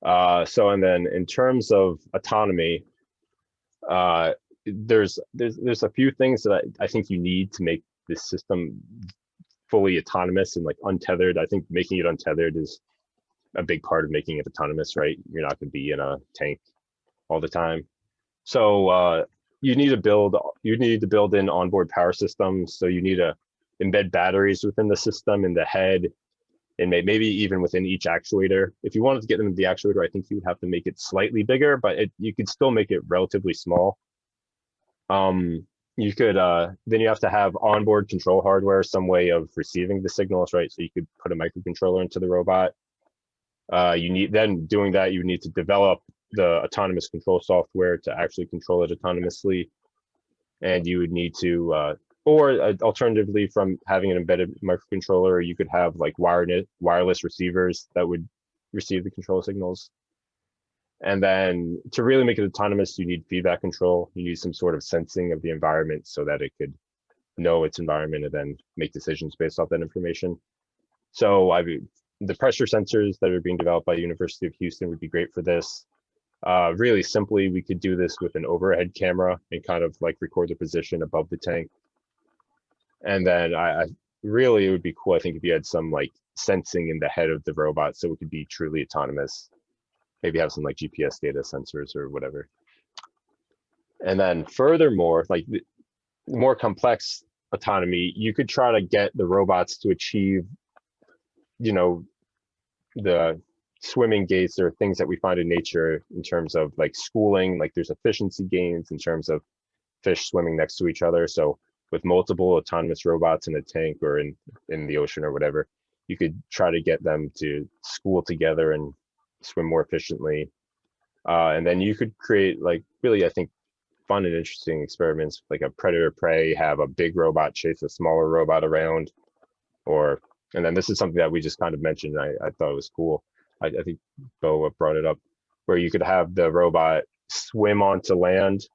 And then in terms of autonomy, there's a few things that I think you need to make this system fully autonomous and like untethered. I think making it untethered is a big part of making it autonomous, right? You're not going to be in a tank all the time. So you need to build in onboard power systems. So you need to embed batteries within the system, in the head, and maybe even within each actuator. If you wanted to get them into the actuator, I think you would have to make it slightly bigger, but you could still make it relatively small. You could then you have to have onboard control hardware, some way of receiving the signals, right? So you could put a microcontroller into the robot. You need to develop the autonomous control software to actually control it autonomously, and you would need to or alternatively, from having an embedded microcontroller, you could have like wireless receivers that would receive the control signals. And then to really make it autonomous, you need feedback control. You need some sort of sensing of the environment so that it could know its environment and then make decisions based off that information. So the pressure sensors that are being developed by the University of Houston would be great for this. Really simply, we could do this with an overhead camera and kind of like record the position above the tank. And then really, it would be cool, I think, if you had some like sensing in the head of the robot so it could be truly autonomous. Maybe have some like GPS data sensors or whatever. And then furthermore, like more complex autonomy, you could try to get the robots to achieve, the swimming gaits or things that we find in nature in terms of like schooling, like there's efficiency gains in terms of fish swimming next to each other. So with multiple autonomous robots in a tank or in the ocean or whatever, you could try to get them to school together and swim more efficiently. And then you could create like really, I think, fun and interesting experiments, like a predator prey, have a big robot chase a smaller robot around, and then this is something that we just kind of mentioned. I thought it was cool. I think Bo brought it up, where you could have the robot swim onto land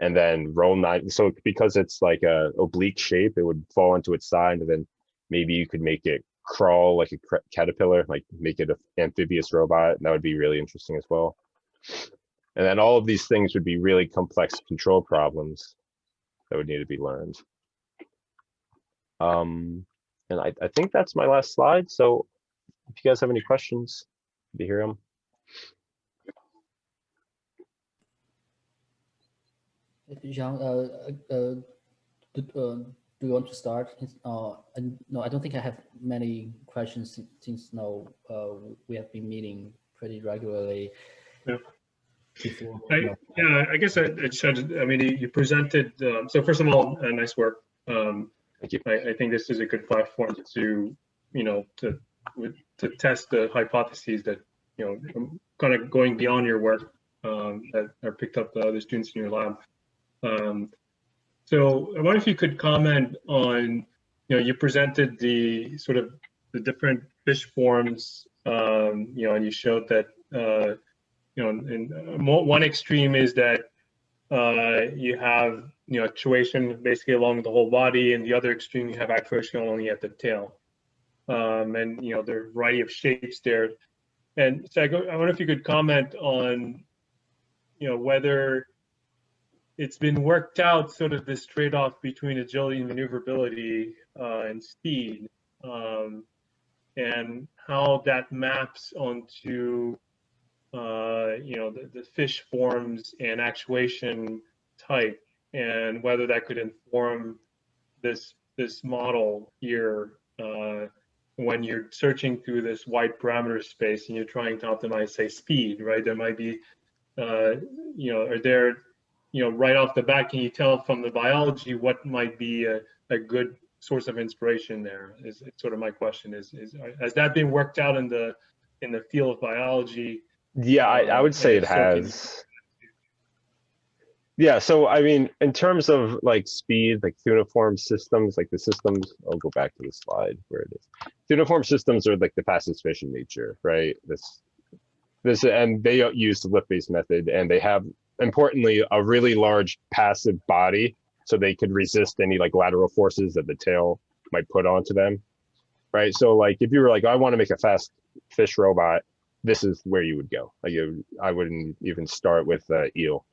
and then roll 9. So because it's like a oblique shape, it would fall into its side, and then maybe you could make it crawl like a caterpillar, like make it an amphibious robot. And that would be really interesting as well. And then all of these things would be really complex control problems that would need to be learned. And I think that's my last slide. So if you guys have any questions, do you hear them? Jean, do you want to start? No, I don't think I have many questions since we have been meeting pretty regularly. Yeah. Before. Yeah, I guess I should. I mean, you presented. So first of all, nice work. Thank you. I think this is a good platform to, to test the hypotheses that, kind of going beyond your work that are picked up by other students in your lab. So I wonder if you could comment on, you presented the sort of the different fish forms, and you showed that, in one extreme is that you have, actuation basically along the whole body, and the other extreme you have actuation only at the tail. And there are a variety of shapes there. And so I wonder if you could comment on, whether it's been worked out, sort of this trade-off between agility and maneuverability and speed, and how that maps onto the fish forms and actuation type, and whether that could inform this model here when you're searching through this wide parameter space and you're trying to optimize, say, speed, right? There might be, are there, right off the bat, can you tell from the biology what might be a good source of inspiration there? Is sort of my question. Is has that been worked out in the field of biology? Yeah, I would say it has. Yeah, so I mean, in terms of like speed, like uniform systems, like the systems, I'll go back to the slide where it is. Uniform systems are like the fastest fish in nature, right? This, and they use the lift-based method, and they have, importantly, a really large passive body, so they could resist any like lateral forces that the tail might put onto them, right? So like if you were like, I want to make a fast fish robot, this is where you would go. Like I wouldn't even start with eel,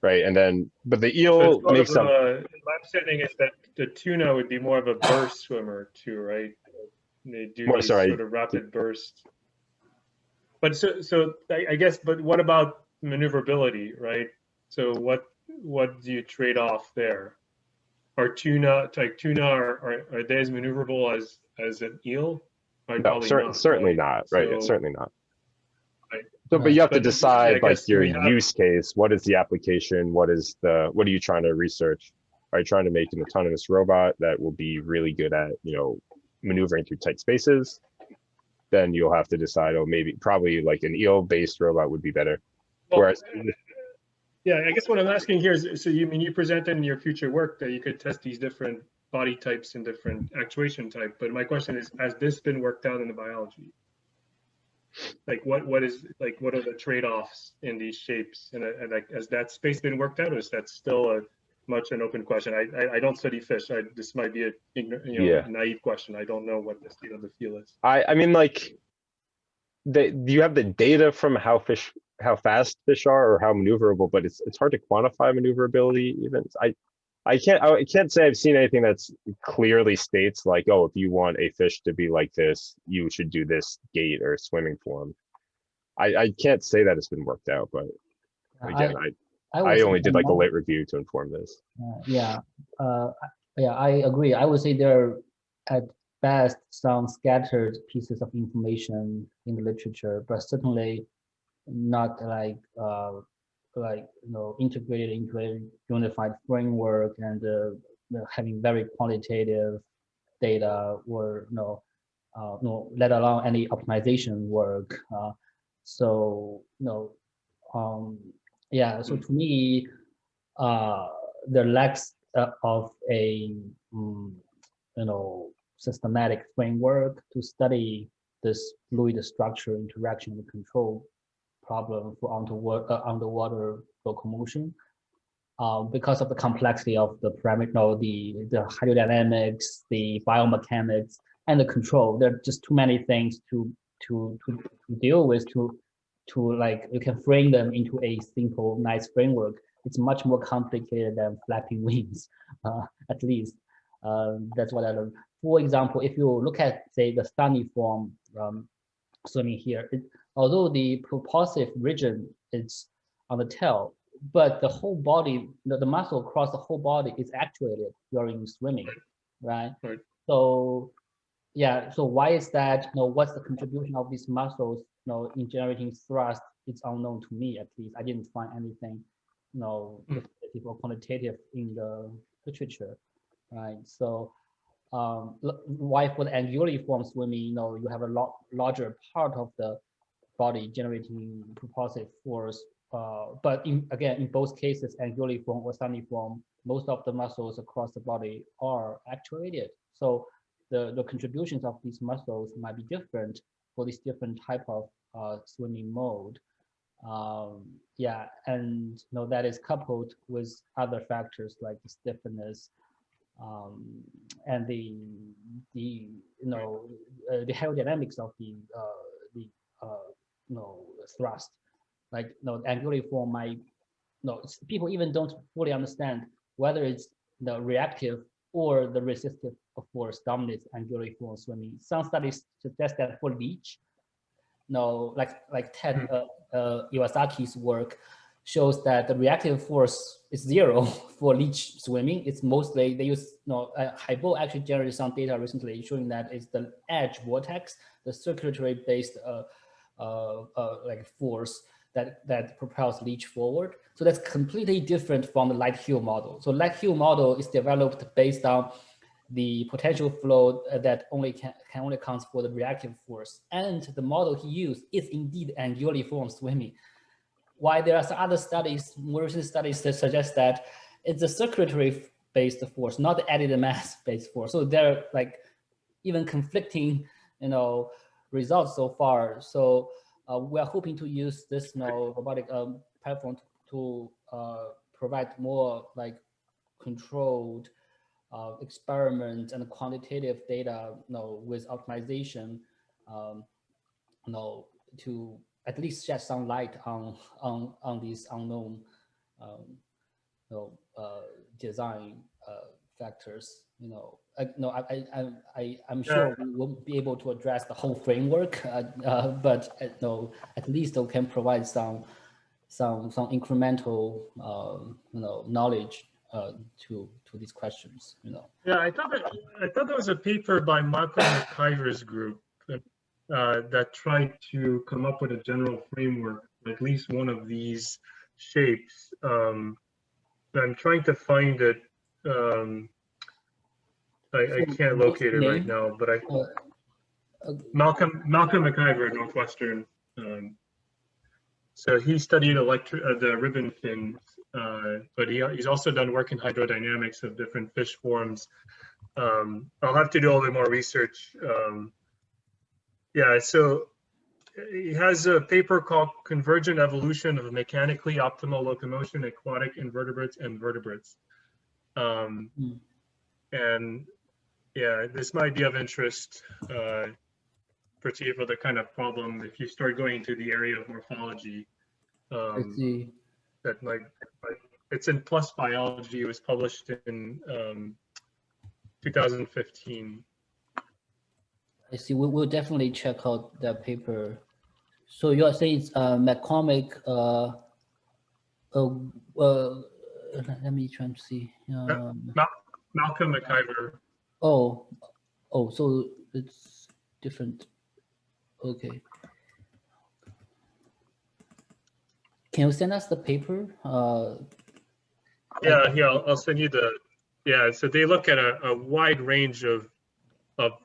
right? And then, but the eel makes up. My understanding is that the tuna would be more of a burst swimmer too, right? They do these sort of rapid bursts. But so I guess, but what about maneuverability, right? So what do you trade off there? Are tuna are they as maneuverable as an eel? No, certainly not, right? So, it's certainly not. Right. So, but you have to decide like your use case. What is the application? What are you trying to research? Are you trying to make an autonomous robot that will be really good at, maneuvering through tight spaces? Then you'll have to decide, probably like an eel-based robot would be better. Well, whereas, yeah, I guess what I'm asking here is, so you presented in your future work that you could test these different body types and different actuation type, but my question is, has this been worked out in the biology? Like what are the trade-offs in these shapes, and like, has that space been worked out, or is that still much an open question? I don't study fish. This might be a naive question. I don't know what the state of the field is. I mean, like, do you have the data from how fast fish are or how maneuverable? But it's hard to quantify maneuverability even. I can't say I've seen anything that's clearly states like, oh, if you want a fish to be like this, you should do this gait or swimming form. I can't say that it's been worked out, but again, I only did like a late review to inform this. Yeah, I agree. I would say there are at best some scattered pieces of information in the literature, but certainly not like integrated into a unified framework and having very qualitative data, or let alone any optimization work. So yeah. So to me, the lacks of a systematic framework to study this fluid structure interaction and control problem for underwater locomotion. Because of the complexity of the parameter, the hydrodynamics, the biomechanics, and the control. There are just too many things to deal with to like you can frame them into a simple, nice framework. It's much more complicated than flapping wings, at least. That's what I learned. For example, if you look at, say, the stony form swimming here, although the propulsive region is on the tail, but the whole body, the muscle across the whole body is actuated during swimming, right? Right. So, yeah. So why is that? What's the contribution of these muscles? In generating thrust? It's unknown to me, at least. I didn't find anything, quantitative or quantitative in the literature, right? So, why for the anguilliform swimming, you have a larger part of the body generating propulsive force. But again, in both cases, anguilliform or stonyform, most of the muscles across the body are actuated. So the contributions of these muscles might be different for this different type of swimming mode. Yeah, and that is coupled with other factors like the stiffness and the hydrodynamics of the thrust. Like anguilliform might people even don't fully understand whether it's the reactive or the resistive force dominates anguilliform swimming. Some studies suggest that for leech, like Ted Iwasaki's work shows that the reactive force is 0 for leech swimming. It's mostly they use Hybo actually generated some data recently showing that it's the edge vortex, the circulatory based like force that propels leech forward. So that's completely different from the Light-Hill model. So Light-Hill model is developed based on the potential flow that can only account for the reactive force. And the model he used is indeed anguilliform swimming. Why there are some other studies, more recent studies that suggest that it's a circulatory based force, not the added mass based force. So they're like even conflicting, results so far. So we are hoping to use this robotic platform to provide more like controlled experiment and quantitative data, with optimization, to at least shed some light on these unknown, design factors. I'm sure we won't be able to address the whole framework, but at least we can provide some incremental, knowledge to these questions. Yeah, I thought there was a paper by Malcolm McIver's group that tried to come up with a general framework, at least one of these shapes. I'm trying to find it. I can't locate it right now, but Malcolm McIver at Northwestern. So he studied the ribbon fins, but he's also done work in hydrodynamics of different fish forms. I'll have to do a little bit more research. Yeah, so he has a paper called Convergent Evolution of Mechanically Optimal Locomotion, Aquatic Invertebrates and Vertebrates. And yeah, this might be of interest, particularly for the kind of problem if you start going into the area of morphology. That like it's in PLOS Biology. It was published in 2015. I see. We'll definitely check out that paper. So you are saying it's McCormick. Let me try to see. Malcolm McIver. Oh, so it's different. Okay. Can you send us the paper? Yeah, I'll send you the. Yeah, so they look at a wide range of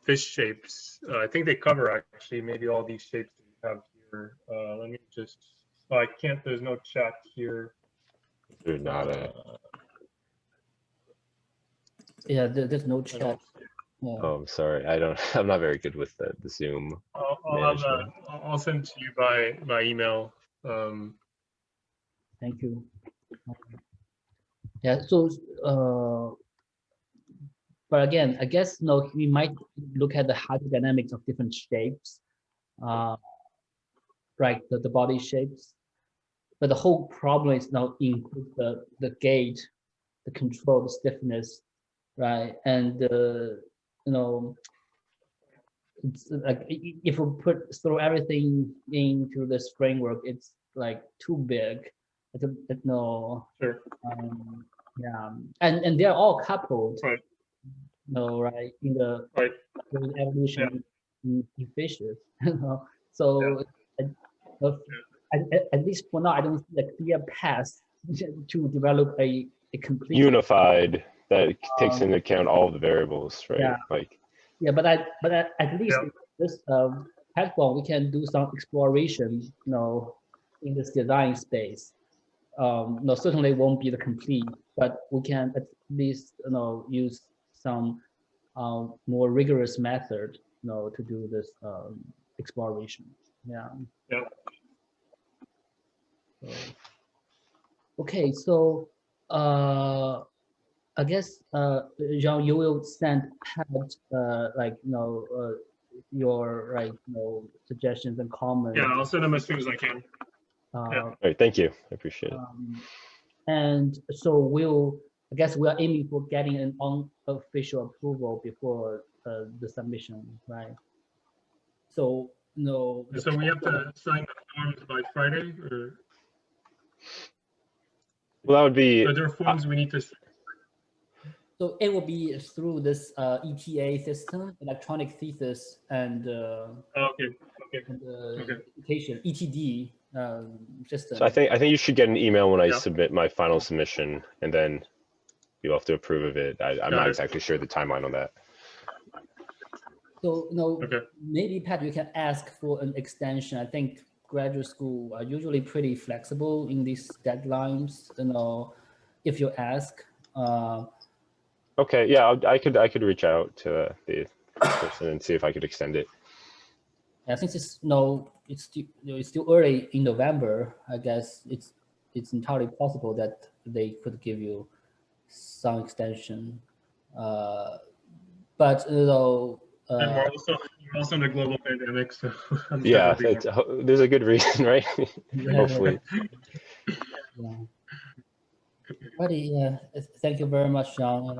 fish shapes. I think they cover actually maybe all these shapes that you have here. Let me just. Oh, I can't. There's no chat here. There's not a. Yeah, there's no chat. Yeah. Oh, I'm sorry. I don't. I'm not very good with the Zoom management. I'll send to you by email. Thank you. Yeah. So, but again, I guess we might look at the hydrodynamics of different shapes, right? The body shapes. But the whole problem is now include the gate, the control, the stiffness, right? And it's like if we throw everything into this framework, it's like too big. No, Sure. yeah, and they're all coupled, Right. no, right? In the Right. evolution in fishes, So at least for now, I don't see a clear path to develop a complete Unified that takes into account all the variables, right? Yeah. Like, yeah, but at least this platform we can do some exploration, in this design space. No, certainly won't be the complete, but we can at least use some more rigorous method, to do this exploration. Yeah. Yeah. So, okay, so I guess Jean, you will send Pat your suggestions and comments. Yeah, I'll send them as soon as I can. all right, thank you. I appreciate it. And so I guess we are aiming for getting an unofficial approval before the submission, right? So So we have to sign the forms by Friday, or Well, that would be. are there forms we need to? So it will be through this ETA system, electronic thesis, and Okay. education ETD system. So I think you should get an email when I submit my final submission, and then you'll have to approve of it. I'm not exactly sure the timeline on that. So maybe Pat, you can ask for an extension. I think graduate school are usually pretty flexible in these deadlines. If you ask. Okay, yeah, I could reach out to the person and see if I could extend it. I think it's still early in November. I guess it's entirely possible that they could give you some extension. But and we're also in a global pandemic, so I'm sure yeah, there's a good reason, right? Hopefully. Yeah. Buddy, thank you very much, John.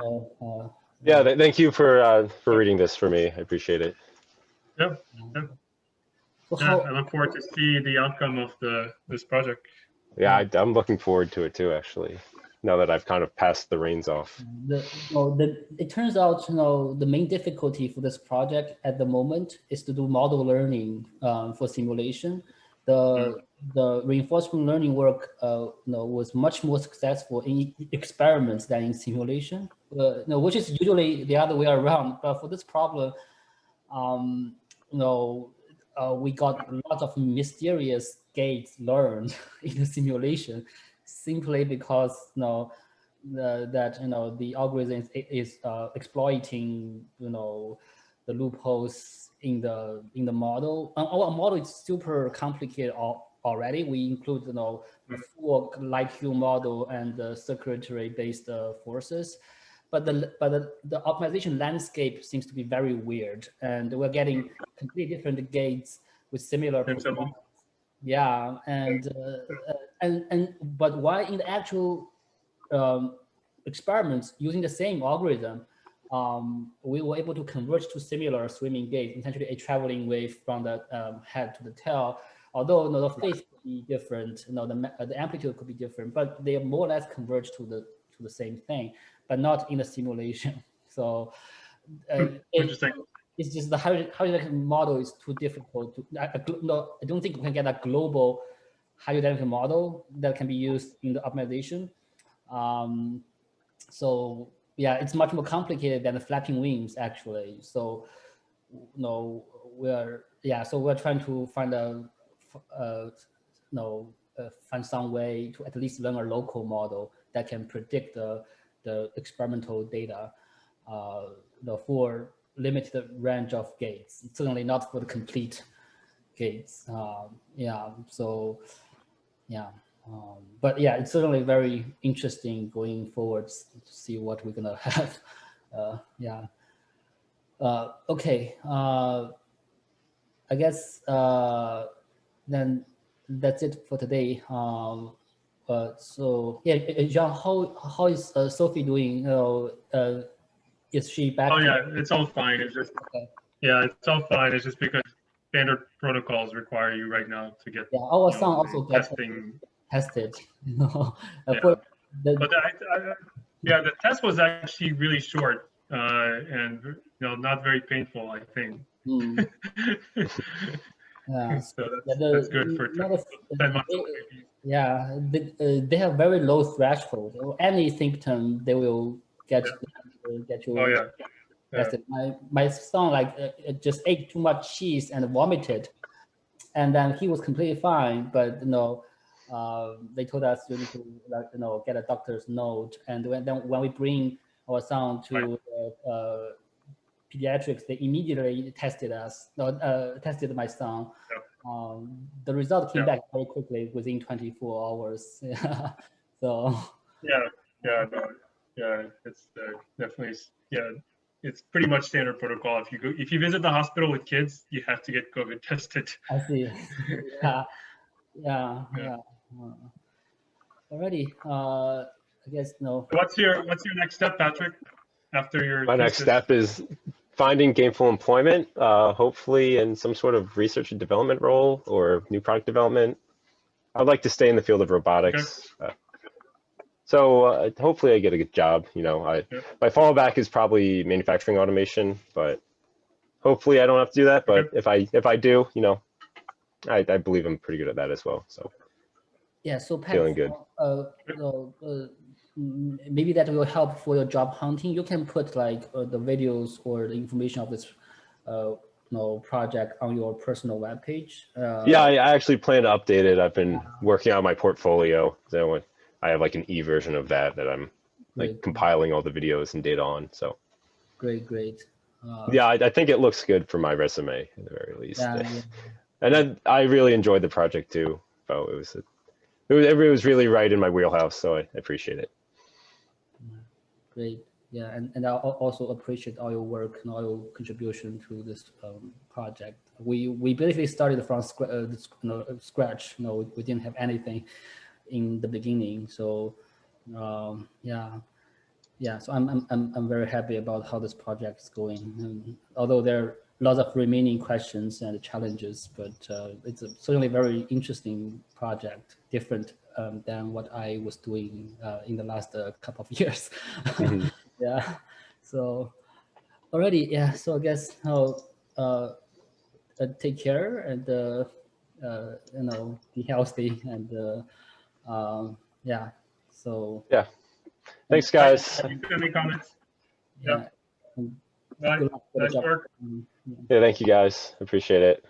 Yeah, thank you for reading this for me. I appreciate it. Yep. So I look forward to see the outcome of this project. Yeah, I'm looking forward to it too, actually. Now that I've kind of passed the reins off. It turns out, the main difficulty for this project at the moment is to do model learning for simulation. The reinforcement learning work, was much more successful in experiments than in simulation, which is usually the other way around. But for this problem, we got lots of mysterious gates learned in the simulation, simply because the algorithm is exploiting the loopholes in the model. Our model is super complicated already. We include a full light Q model and the circulatory based forces. But the optimization landscape seems to be very weird, and we're getting completely different gates with similar performance. Yeah, but why in the actual experiments using the same algorithm, we were able to converge to similar swimming gates, essentially a traveling wave from the head to the tail. Although the phase could be different, the amplitude could be different, but they more or less converge to the same thing, but not in the simulation. So it's just the hydrodynamic model is too difficult to. I don't think we can get a global hydrodynamic model that can be used in the optimization. So yeah, it's much more complicated than the flapping wings actually. So we're trying to find find some way to at least learn a local model that can predict the experimental data for limited range of gates. Certainly not for the complete gates. Yeah. So yeah. But yeah, it's certainly very interesting going forwards to see what we're gonna have. Yeah. Okay. I guess then that's it for today. So yeah, Jean, how is Sophie doing? Is she back? Oh yeah, it's all fine. It's just Okay. yeah, it's all fine. It's just because standard protocols require you right now to get Our son the also got testing. tested. Yeah. For But yeah, the test was actually really short and not very painful, I think. Yeah, So that's good for 10 months. Yeah, they have very low threshold. Or any symptom, they will get you. Oh yeah. Tested. My son just ate too much cheese and vomited, and then he was completely fine. But they told us you need to get a doctor's note. And when we bring our son to pediatrics, they immediately tested us. Tested my son. The result came back very quickly within 24 hours. Yeah. So. Yeah, it's definitely it's pretty much standard protocol. If you visit the hospital with kids, you have to get COVID tested. I see. Yeah. Alrighty. I guess no. What's your next step, Patrick? After your my next step is finding gainful employment, hopefully in some sort of research and development role or new product development. I'd like to stay in the field of robotics. Okay. So hopefully I get a good job. My fallback is probably manufacturing automation, but hopefully I don't have to do that. But if I do, I believe I'm pretty good at that as well. So yeah, so Pat, feeling good. Maybe that will help for your job hunting. You can put the videos or the information of this project on your personal webpage. Yeah, I actually plan to update it. I've been working on my portfolio. So I have an e-version of that I'm compiling all the videos and data on. So great. Yeah, I think it looks good for my resume at the very least. Yeah. And then I really enjoyed the project too. So it was really right in my wheelhouse. So I appreciate it. Great. Yeah, and I also appreciate all your work and all your contribution to this project. We basically started from scratch. We didn't have anything in the beginning. So yeah. So I'm very happy about how this project is going. And although there are lots of remaining questions and challenges, but it's certainly a very interesting project, different than what I was doing in the last couple of years. Mm-hmm. Yeah. So already, yeah. So I guess take care and be healthy and yeah. So yeah. Thanks, guys. Any comments? Yeah. Nice work. Yeah, thank you, guys. Appreciate it.